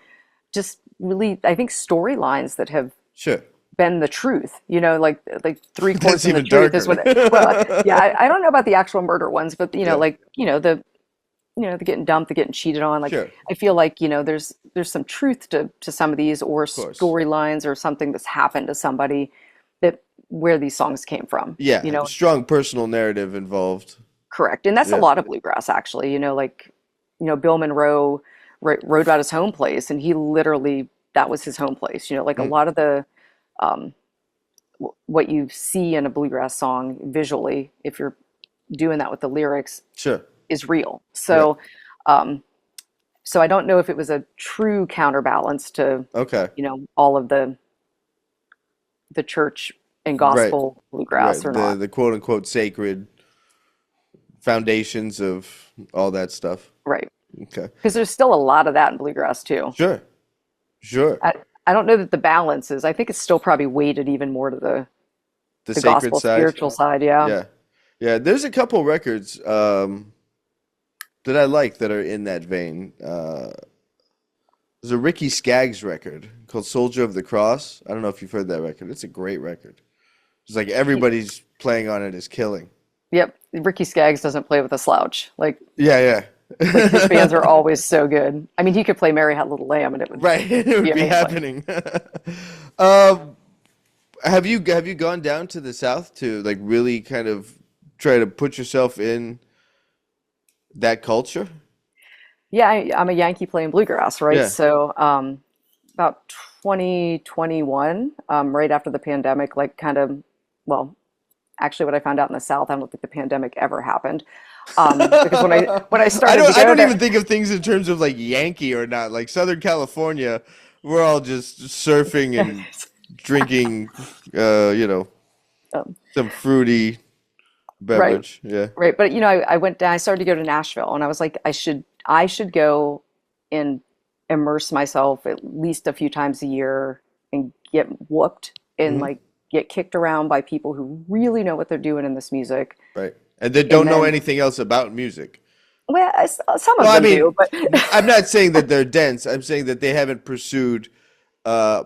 just really, I think, storylines that have sure. been the truth. Like three chords That's and the even truth is darker. what. Well, yeah, I don't know about the actual murder ones, but Yeah, the getting dumped, the getting cheated on. Like sure, I feel like there's some truth to some of these, or of course. storylines, or something that's happened to somebody that where these songs came from. Yeah, strong personal narrative involved. Correct, and that's a Yeah. lot of bluegrass actually. Bill Monroe wrote about his home place, and he literally that was his home place. Like a Mm, lot of the um, what you see in a bluegrass song visually, if you're doing that with the lyrics, sure. is real. Right. Um, so I don't know if it was a true counterbalance to, Okay. all of the church and Right. gospel Right. bluegrass or The not. the quote unquote sacred foundations of all that stuff. Right. Okay. Because there's still a lot of that in bluegrass too. Sure. Sure. I don't know that the balance is, I think it's still probably weighted even more to The the sacred gospel side. spiritual side. Yeah. Yeah. Yeah. There's a couple records that I like that are in that vein. There's a Ricky Skaggs record called Soldier of the Cross. I don't know if you've heard that record. It's a great record. It's like everybody's playing on it is killing. Yep. Ricky Skaggs doesn't play with a slouch. Like Yeah, his bands are yeah. always so good. I mean, he could play Mary Had Little Lamb and it would Right. It be would be amazing. happening. um, have you gone down to the South to like really kind of try to put yourself in that culture? Yeah, I'm a Yankee playing bluegrass, right? Yeah. So, about 2021, right after the pandemic, like kind of, well, actually, what I found out in the South, I don't think the pandemic ever happened, because when I started to I go don't even there, think of things in terms of like Yankee or not. Like Southern California, we're all just surfing and drinking, um, some fruity right, beverage. Yeah. right. But I went down, I started to go to Nashville, and I was like, I should go and immerse myself at least a few times a year and get whooped and Hmm. like get kicked around by people who really know what they're doing in this music. Right. And they And don't know then anything else about music. Well, some of Well, I them mean, do, but I'm not saying that they're dense. I'm saying that they haven't pursued, uh,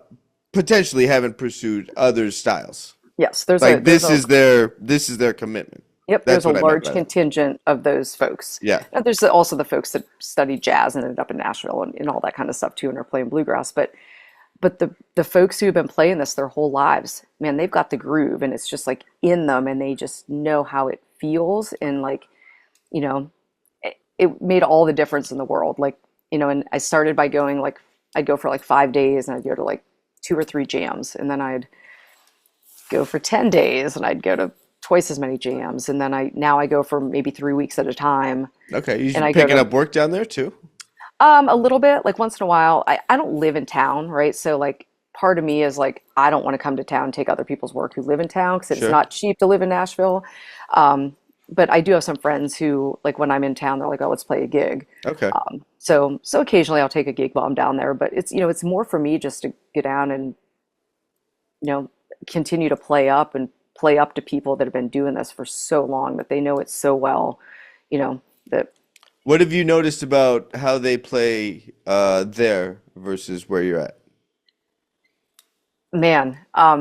potentially haven't pursued other styles. yes, Like this is their commitment. yep, there's That's a what I meant large by that. contingent of those folks. Yeah. Now, there's also the folks that study jazz and ended up in Nashville and all that kind of stuff too, and are playing bluegrass. But the folks who have been playing this their whole lives, man, they've got the groove, and it's just like in them, and they just know how it feels, and like, you know, it made all the difference in the world. Like, and I started by going like I'd go for like 5 days, and I'd go to like 2 or 3 jams, and then I'd go for 10 days, and I'd go to twice as many jams, and then I go for maybe 3 weeks at a time, Okay. You and I go picking to up work down there too? a little bit, like once in a while. I don't live in town, right? So like part of me is like I don't want to come to town and take other people's work who live in town because it's Sure. not cheap to live in Nashville. But I do have some friends who, like, when I'm in town, they're like, "Oh, let's play a gig." Okay. So occasionally I'll take a gig while I'm down there, but it's more for me just to get down and continue to play up to people that have been doing this for so long that they know it so well, that What have you noticed about how they play there versus where you're at? man,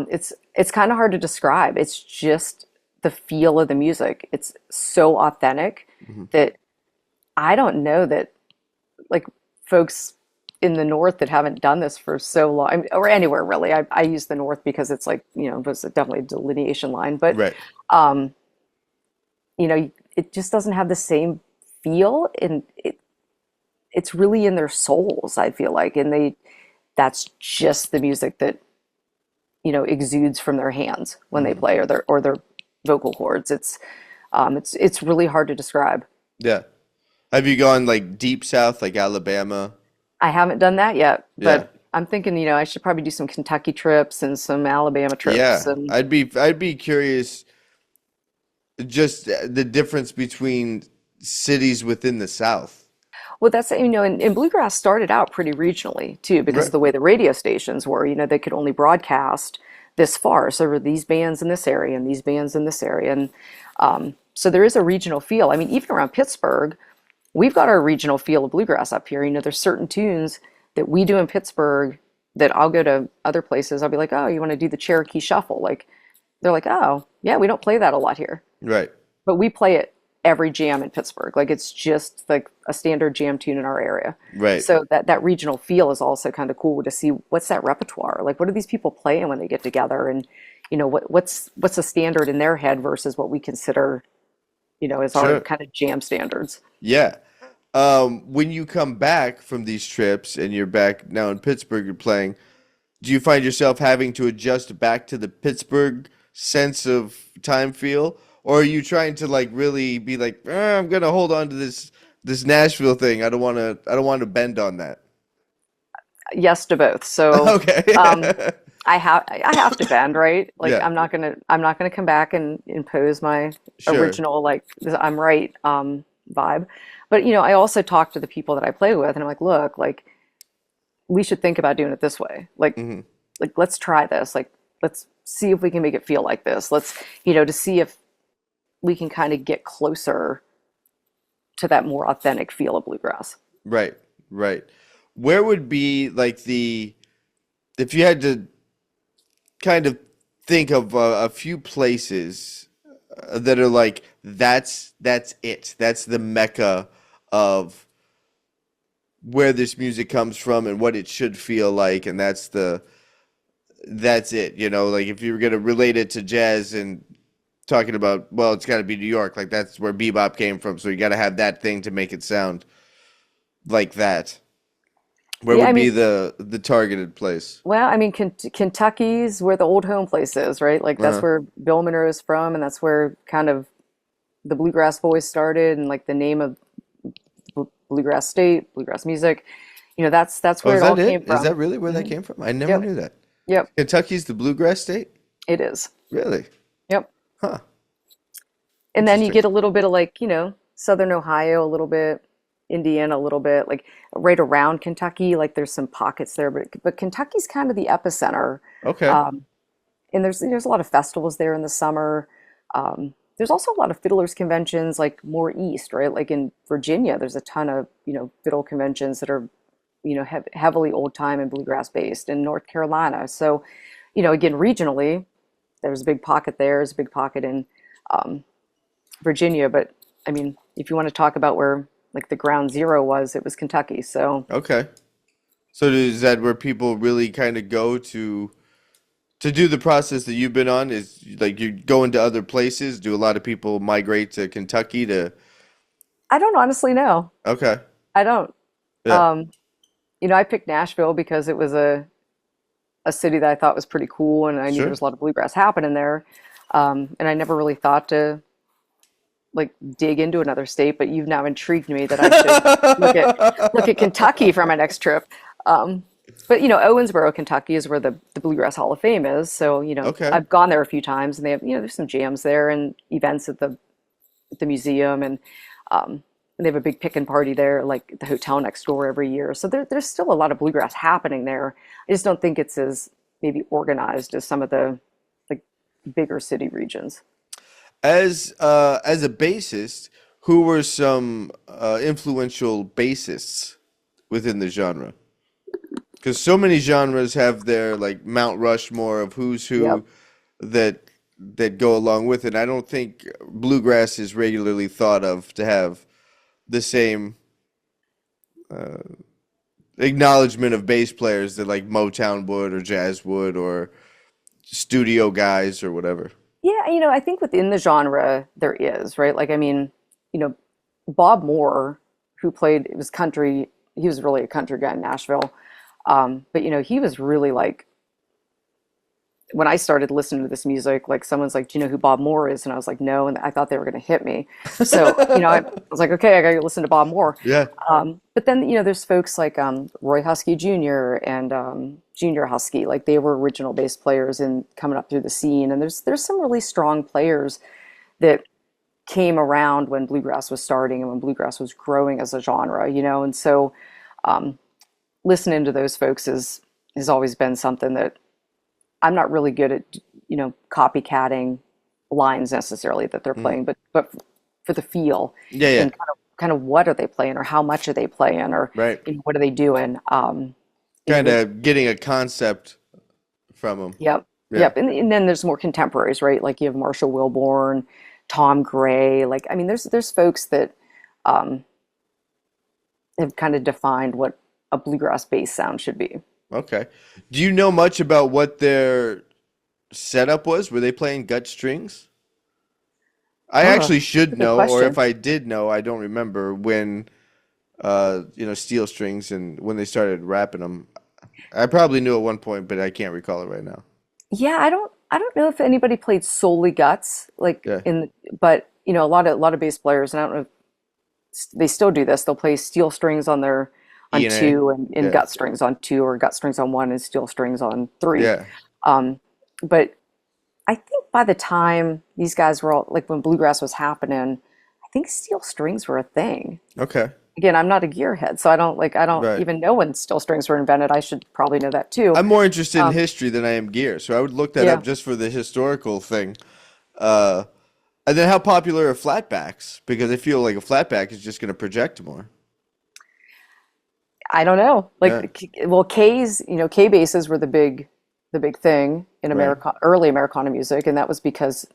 it's kind of hard to describe. It's just the feel of the music. It's so authentic that I don't know that, like, folks in the North that haven't done this for so long, I mean, or anywhere really. I use the North because it's like, it was definitely a delineation line, but Right. it just doesn't have the same feel, and it's really in their souls, I feel like, and that's just the music that exudes from their hands when they play, or their vocal cords. It's really hard to describe. Yeah. Have you gone like deep south, like Alabama? I haven't done that yet, Yeah. but I'm thinking, I should probably do some Kentucky trips and some Alabama trips. Yeah. And I'd be curious just the difference between cities within the South. well, that's, and Bluegrass started out pretty regionally too, because Right. of the way the radio stations were. They could only broadcast this far. So there were these bands in this area and these bands in this area. And so there is a regional feel. I mean, even around Pittsburgh, we've got our regional feel of bluegrass up here. There's certain tunes that we do in Pittsburgh that I'll go to other places. I'll be like, "Oh, you want to do the Cherokee Shuffle?" Like, they're like, "Oh, yeah, we don't play that a lot here." Right. But we play it every jam in Pittsburgh. Like, it's just like a standard jam tune in our area. Right. So that regional feel is also kind of cool to see what's that repertoire. Like, what are these people playing when they get together, and what's a standard in their head versus what we consider, as our Sure. kind of jam standards. Yeah. When you come back from these trips and you're back now in Pittsburgh, you're playing, do you find yourself having to adjust back to the Pittsburgh sense of time feel? Or are you trying to like really be like, I'm gonna hold on to this Nashville thing. I don't want to bend on that. Yes to both. So Okay. I have to bend, right? Like, Yeah. I'm not gonna come back and impose my Sure. original, like, I'm right, vibe. But I also talk to the people that I play with, and I'm like, look, like, we should think about doing it this way. Like let's try this. Like, let's see if we can make it feel like this. Let's, to see if we can kind of get closer to that more authentic feel of bluegrass. Right, right. Where would be like if you had to kind of think of a few places that are like that's it. That's the mecca of where this music comes from and what it should feel like, and that's it. Like if you were gonna relate it to jazz and talking about, well, it's got to be New York. Like that's where bebop came from. So you got to have that thing to make it sound like that. Where Yeah, would I be mean, the targeted place? well, I mean, Kentucky's where the old home place is, right? Like, that's Uh-huh. where Bill Monroe's from, and that's where kind of the Bluegrass Boys started, and like the name of Bluegrass State, bluegrass music. That's Oh, where is it all that came it? Is from. that really where that Hmm. came from? I never Yep. knew that. Yep. Kentucky's the bluegrass state? It is. Really? Yep. Huh. And then you Interesting. get a little bit of, like, Southern Ohio a little bit, Indiana a little bit, like right around Kentucky. Like, there's some pockets there, but Kentucky's kind of the epicenter. Okay. Um, and there's a lot of festivals there in the summer. there's also a lot of fiddlers conventions like more east, right? Like in Virginia, there's a ton of, fiddle conventions that are, heavily old time and bluegrass based in North Carolina. So, again, regionally, there's a big pocket there, there's a big pocket in Virginia. But I mean, if you want to talk about where like the ground zero was, it was Kentucky. So Okay. So is that where people really kind of go to do the process that you've been on? Is like you go into other places? Do a lot of people migrate to Kentucky to? I don't honestly know. Okay. I don't. Yeah. Um, I picked Nashville because it was a city that I thought was pretty cool, and I knew there Sure. was a lot of bluegrass happening there. And I never really thought to like dig into another state, but you've now intrigued me that I should look at Kentucky for my next trip. But Owensboro, Kentucky is where the Bluegrass Hall of Fame is. So Okay. I've gone there a few times, and they have there's some jams there and events at the museum, and they have a big pickin' party there, like at the hotel next door every year. So there's still a lot of bluegrass happening there. I just don't think it's as maybe organized as some of the like bigger city regions. As a bassist, who were some influential bassists within the genre? Because so many genres have their like Mount Rushmore of who's Yep. who that that go along with it. I don't think bluegrass is regularly thought of to have the same acknowledgement of bass players that like Motown would or jazz would or studio guys or whatever. Yeah, I think within the genre there is, right? Like, I mean, you know, Bob Moore, who played, it was country, he was really a country guy in Nashville. But he was really like, when I started listening to this music, like someone's like, "Do you know who Bob Moore is?" And I was like, "No," and I thought they were going to hit me. So, I was like, "Okay, I got to listen to Bob Moore." Yeah. But then, there's folks like Roy Husky Jr. and Junior Husky, like they were original bass players and coming up through the scene. And there's some really strong players that came around when bluegrass was starting and when bluegrass was growing as a genre, and so listening to those folks has always been something that I'm not really good at, copycatting lines necessarily that they're playing, but for the feel Yeah, yeah. and kind of what are they playing or how much are they playing or Right. what are they doing? Kind of getting a concept from them. Yep, Yeah. yep. And then there's more contemporaries, right? Like you have Marshall Wilborn, Tom Gray. Like I mean, there's folks that have kind of defined what a bluegrass bass sound should be. Okay. Do you know much about what their setup was? Were they playing gut strings? I Oh, actually should good know, or if question. I did know, I don't remember when, steel strings and when they started rapping them. I probably knew at one point, but I can't recall it right now. Yeah, I don't know if anybody played solely guts like Yeah. but a lot of bass players, and I don't know if they still do this. They'll play steel strings on E and A. two and Yeah. gut strings on two or gut strings on one and steel strings on three. Yeah. Um, but I think by the time these guys were all like when bluegrass was happening, I think steel strings were a thing. Okay. Again, I'm not a gearhead, so I don't Right. even know when steel strings were invented. I should probably know that too. I'm more interested in Um, history than I am gear, so I would look that up yeah, just for the historical thing. Uh, and then how popular are flatbacks? Because I feel like a flatback is just going to project more. I don't know. Yeah. Like, well, K basses were the big thing in Right. early Americana music, and that was because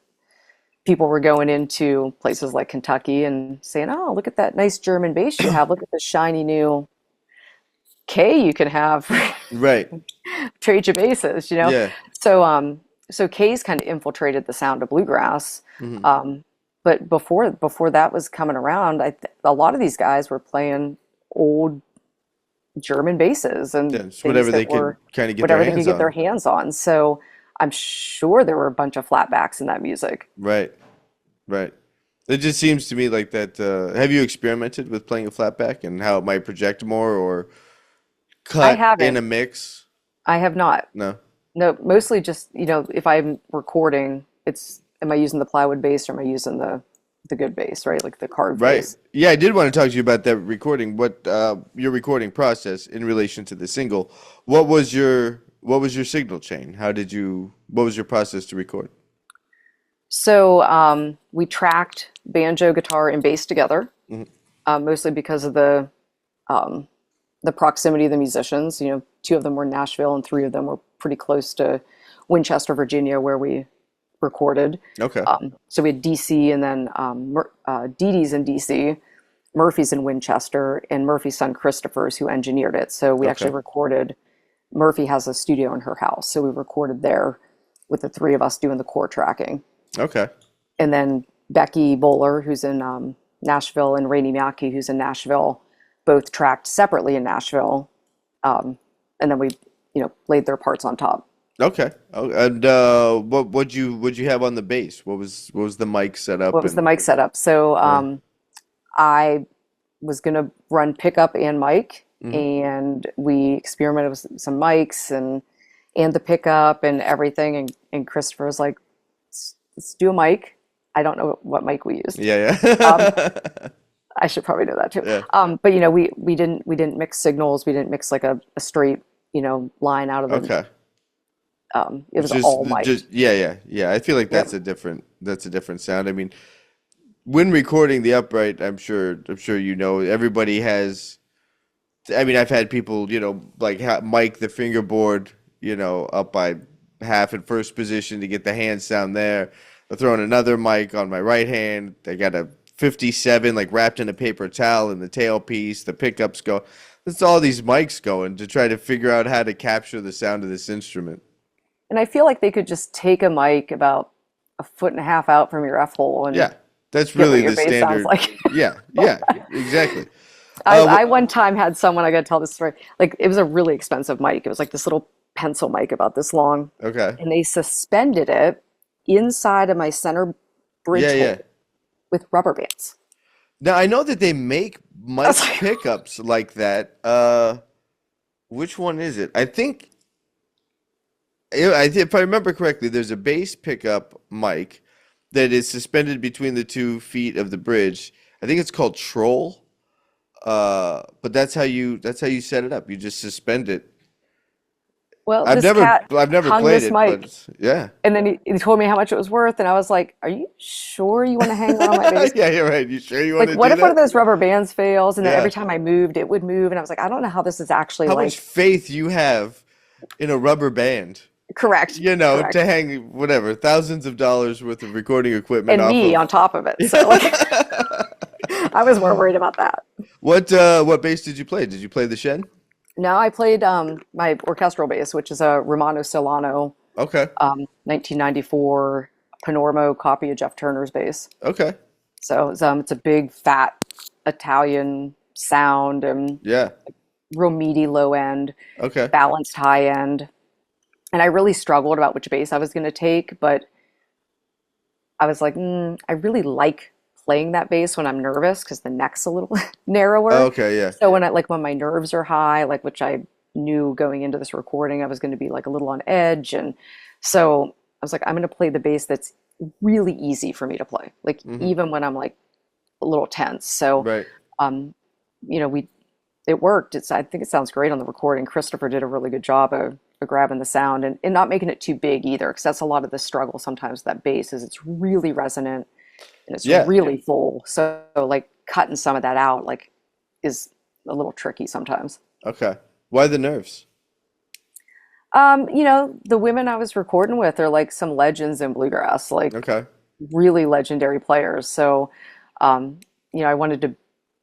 people were going into places like Kentucky and saying, "Oh, look at that nice German bass you have. Look at the shiny new K you can have for Right. trade your basses." Yeah. So K's kind of infiltrated the sound of bluegrass. Hmm. But before that was coming around, a lot of these guys were playing old German basses Yeah. and It's things whatever they that could were kind of get their whatever they could hands get their on. hands on. So I'm sure there were a bunch of flatbacks in that music. Right. Right. It just seems to me like that. Have you experimented with playing a flatback and how it might project more or I cut in haven't. a mix? I have not. No. No, mostly just, if I'm recording, am I using the plywood bass or am I using the good bass, right? Like the carved Right. bass. Yeah, I did want to talk to you about that recording. What your recording process in relation to the single? What was your signal chain? What was your process to record? So we tracked banjo, guitar, and bass together, mostly because of the proximity of the musicians. You know, 2 of them were in Nashville, and 3 of them were pretty close to Winchester, Virginia, where we recorded. Okay. So we had DC, and then Dee Dee's in DC, Murphy's in Winchester, and Murphy's son Christopher's who engineered it. So we actually recorded. Murphy has a studio in her house, so we recorded there with the 3 of us doing the core tracking. Okay. And then Becky Bowler, who's in Nashville, and Rainey Mackey, who's in Nashville, both tracked separately in Nashville. And then we, laid their parts on top. Okay. Oh, and what'd you have on the bass? What was the mic setup? What was the mic setup? So I was gonna run pickup and mic, and we experimented with some mics and the pickup and everything. And Christopher was like, let's do a mic. I don't know what mic we used. Yeah. I should probably know that too. Yeah. But we didn't mix signals. We didn't mix like a straight line out of the. Okay. It was all mic. Yeah. I feel like that's a different sound. I mean, when recording the upright, I'm sure everybody has. I mean, I've had people like mic the fingerboard up by half in first position to get the hand sound there. They're throwing another mic on my right hand. I got a 57 like wrapped in a paper towel in the tailpiece. The pickups go. It's all these mics going to try to figure out how to capture the sound of this instrument. And I feel like they could just take a mic about 1.5 feet out from your F hole and that's really the bass standard. sounds like. yeah, exactly. I one time had someone, I got to tell this story. Like, it was a really expensive mic. It was like this little pencil mic about this long. Okay. And they suspended it inside of my center bridge hole with rubber bands. Now, I know that they make mic pickups like that. Which one is it? I think, if I remember correctly, there's a bass pickup mic that is suspended between the 2 feet of the bridge. I think it's called Troll. But that's how you set it up. You just suspend it. Well, I've never hung played this it, mic, but yeah. and then he told me how much it was worth, and I was like, "Are you sure you want to hang on my bass?" Yeah, you're right. You sure you want to do that? What if one of those rubber bands fails, and then every time I moved, it would move, and I was like, "I don't know how this is actually how much faith you have in a rubber band." Correct. To hang whatever thousands of dollars worth of recording equipment and me on top of it. So I was more worried about that. What bass did you play? Did you play the Shen? No, I played my orchestral bass, which is a Romano Solano. Okay. 1994 Panormo copy of Jeff Turner's bass. Okay. So it's a big fat Italian sound and real meaty low end. Okay. Balanced high end. And I really struggled about which bass I was going to take, but I was like, I really like playing that bass when I'm nervous because the neck's a little narrower. Okay, yeah. So when my nerves are high, like which I knew going into this recording, I was going to be like a little on edge, and so I was like, I'm going to play the bass that's really easy for me to play, like even when I'm like a little tense. So, it worked. I think it sounds great on the recording. Christopher did a really good job of grabbing the sound and not making it too big either, because that's a lot of the struggle sometimes with that bass is it's really resonant and it's really full. So like cutting some of that out like is a little tricky sometimes. Okay. Why the nerves? The women I was recording with are like some legends in bluegrass, like really legendary players. So, I wanted to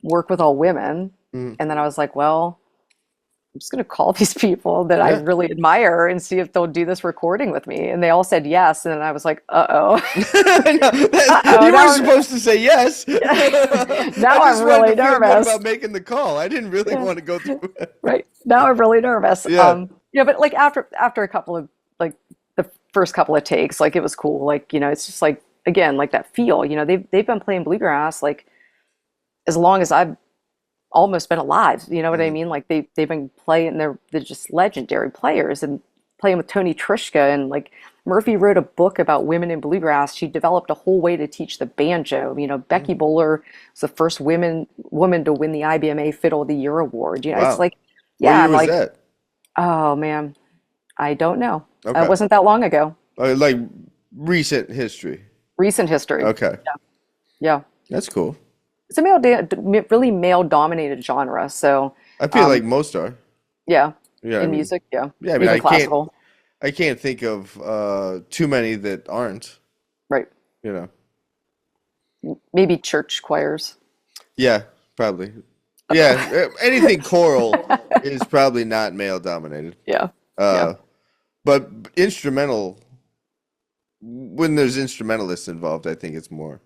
work with all women. And then I was like, well, I'm just going to call these people that I really admire and see if they'll do this recording with me. And they all said yes. And then I was like, uh-oh. You were supposed to say yes. Now I'm really nervous. About making the call. I didn't really want to go through it. Right. Now I'm really nervous. Yeah. But like after a couple of like the first couple of takes, like it was cool. Like, it's just like, again, like that feel, they've been playing bluegrass like as long as I've almost been alive, you know what I mean? Like they've been playing, they're just legendary players and playing with Tony Trischka, and like Murphy wrote a book about women in bluegrass. She developed a whole way to teach the banjo. Becky Bowler was the first woman to win the IBMA Fiddle of the Year award. Wow. It's like, what year was that? Oh man, I don't know. Okay. It wasn't that long ago. Like recent history. Recent history. Okay, Yeah. that's cool. It's a really male dominated genre. So, I feel like most are. yeah, Yeah, I in mean, music, yeah, yeah, I mean, even classical, I can't think of too many that aren't. right? You know. Maybe church choirs. Yeah, probably. Yeah, anything choral is probably not male dominated. Yeah, yeah, Uh, but instrumental, when there's instrumentalists involved, I think it's more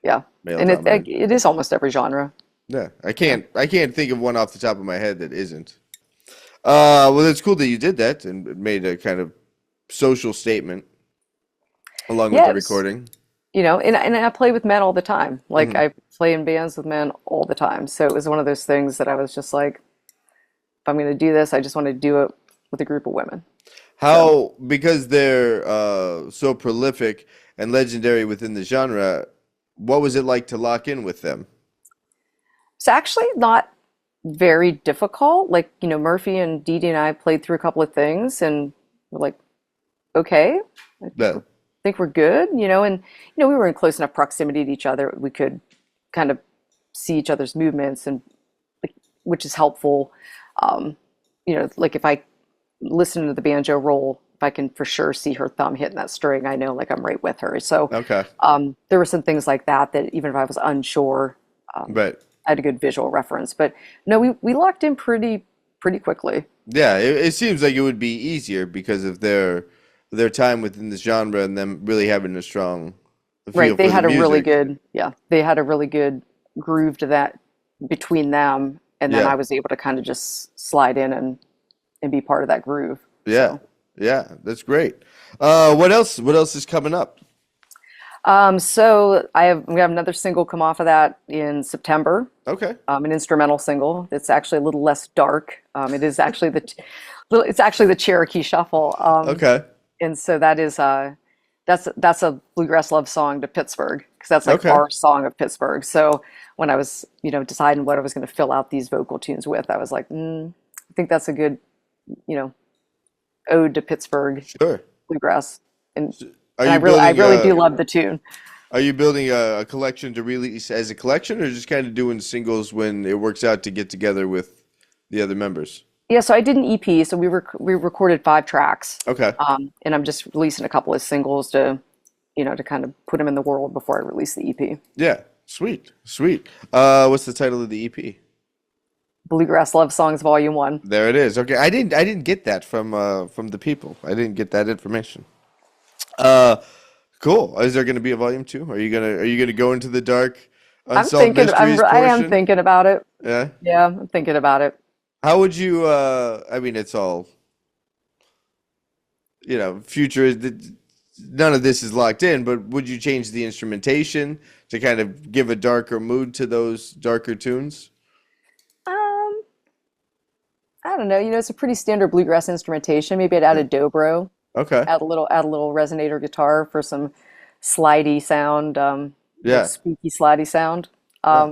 yeah. male And dominated. it is almost every genre. Yeah, Yeah. I can't think of one off the top of my head that isn't. Well, it's cool that you did that and made a kind of social statement along with Yeah, the it was, recording. and I play with men all the time. Like Hmm. I play in bands with men all the time. So it was one of those things that I was just like, if I'm going to do this, I just want to do it with a group of women. So How, because they're so prolific and legendary within the genre, what was it like to lock in with them? it's actually not very difficult. Like, Murphy and Dee Dee and I played through a couple of things and we're like, okay, I Yeah, think we're good, and we were in close enough proximity to each other. We could kind of see each other's movements and like, which is helpful. Um, like if I listen to the banjo roll, if I can for sure see her thumb hitting that string, I know like I'm right with her. So okay, there were some things like that that even if I was unsure, right. I had a good visual reference. But no, we locked in pretty quickly. Yeah, it seems like it would be easier because of their time within the genre and them really having a strong feel Right. They for the had a really music. good, yeah, they had a really good groove to that between them. And then Yeah, I was able to kind of just slide in and be part of that groove. yeah, So, yeah. That's great. What else? What else is coming up? so we have another single come off of that in September, Okay, an instrumental single. It's actually a little less dark. It is actually it's actually the Cherokee Shuffle. okay, And so that's a bluegrass love song to Pittsburgh because that's like okay. our song of Pittsburgh. So when I was, deciding what I was going to fill out these vocal tunes with, I was like, I think that's a good, you know, ode to Pittsburgh Sure. bluegrass. And Are and you I building really do a love the tune. Are you building a collection to release as a collection, or just kind of doing singles when it works out to get together with the other members? Yeah, so I did an EP. So we recorded 5 tracks, Okay. and I'm just releasing a couple of singles to kind of put them in the world before I release the EP. Yeah. Sweet. Sweet. What's the title of the EP? Bluegrass Love Songs Volume 1. There it is. Okay. I didn't get that from the people. I didn't get that information. Uh, cool. Is there going to be a volume 2? Are you gonna go into the dark unsolved mysteries I am portion? thinking about it. Yeah. Yeah, I'm thinking about it. How would you? I mean, it's all future. None of this is locked in, but would you change the instrumentation to kind of give a darker mood to those darker tunes? Um, I don't know. It's a pretty standard bluegrass instrumentation. Maybe I'd add a dobro, Okay. add a little resonator guitar for some slidey sound, little Yeah. spooky slidey sound. Yeah.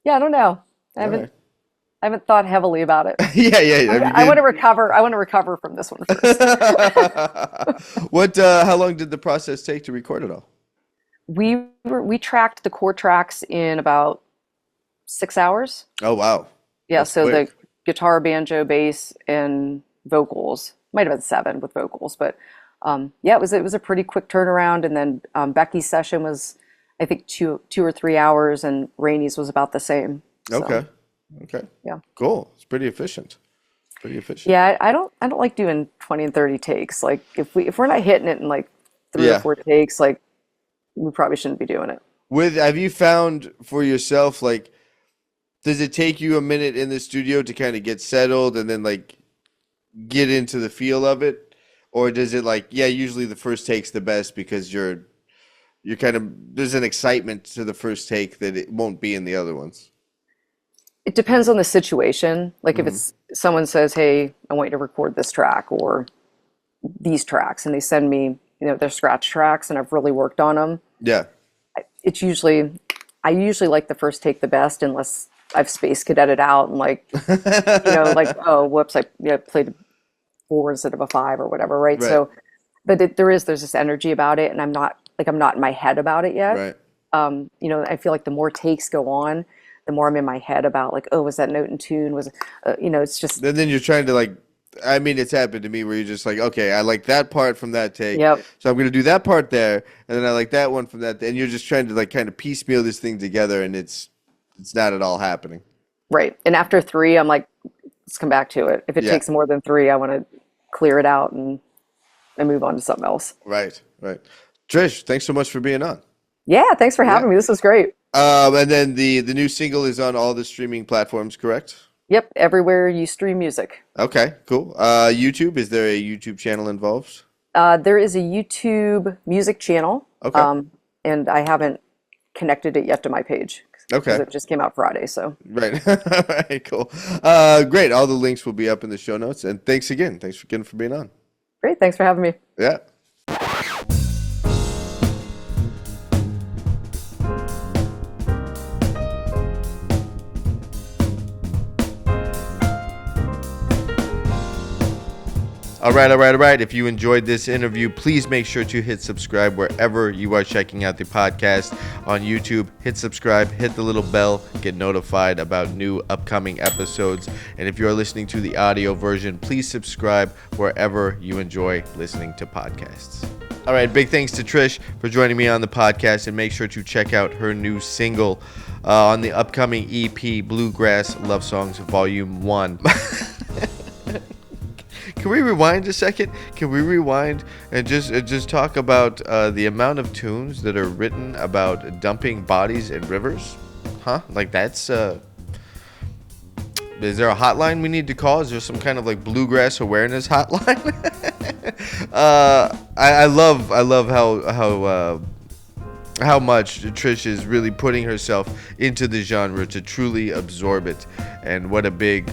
Yeah, I don't know. I All haven't right. I haven't thought heavily about it. Yeah, yeah. Have you I want to been? recover. I want to recover from this one first. What? How long did the process take to record it all? We tracked the core tracks in about 6 hours. Oh, wow. Yeah, That's so the quick. guitar, banjo, bass, and vocals might have been 7 with vocals, but yeah, it was a pretty quick turnaround. And then Becky's session was, I think, 2 or 3 hours, and Rainey's was about the same. So Okay. Okay. yeah, Cool. It's pretty efficient. Pretty efficient. yeah. I don't like doing 20 and 30 takes. Like if we're not hitting it in like three or Yeah. four takes, like we probably shouldn't be doing it. Have you found for yourself, like, does it take you a minute in the studio to kind of get settled and then like get into the feel of it? Or does it like, yeah, usually the first take's the best because you're kind of, there's an excitement to the first take that it won't be in the other ones. It depends on the situation. Like if Hmm. it's someone says, "Hey, I want you to record this track or these tracks," and they send me, their scratch tracks, and I've really worked on them. Yeah. It's usually, I usually like the first take the best, unless I've space cadetted out and like, like, oh, whoops, I played a 4 instead of a 5 or whatever, right? Right. So, but there's this energy about it, and I'm not like I'm not in my head about it yet. Right. I feel like the more takes go on, the more I'm in my head about like, oh, was that note in tune? It's just, And then you're trying to like, I mean, it's happened to me where you're just like, okay, I like that part from that take, yep, so I'm going to do that part there, and then I like that one from that, and you're just trying to like kind of piecemeal this thing together, and it's not at all happening. right. And after three, I'm like, let's come back to it. If it Yeah. takes more than three, I want to clear it out and move on to something else. Right, right. Trish, thanks so much for being on. Yeah, thanks for having me. This was great. And then the new single is on all the streaming platforms, correct? Yep, everywhere you stream music. Okay, cool. YouTube, is there a YouTube channel involved? There is a YouTube music channel, Okay. and I haven't connected it yet to my page because Okay. it just came out Friday. So Right. All right, cool. Great. All the links will be up in the show notes. And thanks again. Thanks again for being on. great, thanks for having me. Yeah. All right. If you enjoyed this interview, please make sure to hit subscribe wherever you are checking out the podcast. On YouTube, hit subscribe, hit the little bell, get notified about new upcoming episodes. And if you are listening to the audio version, please subscribe wherever you enjoy listening to podcasts. All right, big thanks to Trish for joining me on the podcast, and make sure to check out her new single on the upcoming EP, Bluegrass Love Songs Volume 1. Can we rewind a second? Can we rewind and just talk about the amount of tunes that are written about dumping bodies in rivers? Huh? Like that's is there a hotline we need to call? Is there some kind of like bluegrass awareness hotline? I love how much Trish is really putting herself into the genre to truly absorb it, and what a big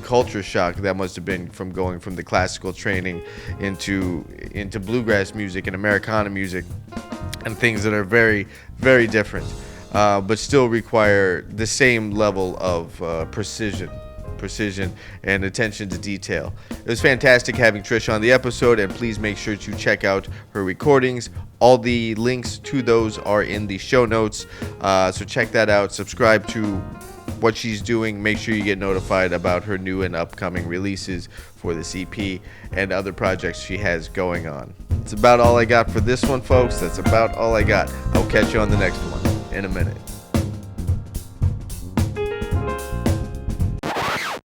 culture shock that must have been, from going from the classical training into bluegrass music and Americana music and things that are very, very different, but still require the same level of precision and attention to detail. It was fantastic having Trish on the episode, and please make sure to check out her recordings. All the links to those are in the show notes, so check that out. Subscribe to what she's doing. Make sure you get notified about her new and upcoming releases for this EP and other projects she has going on. That's about all I got for this one, folks. That's about all I got. I'll catch you on the next one in a minute.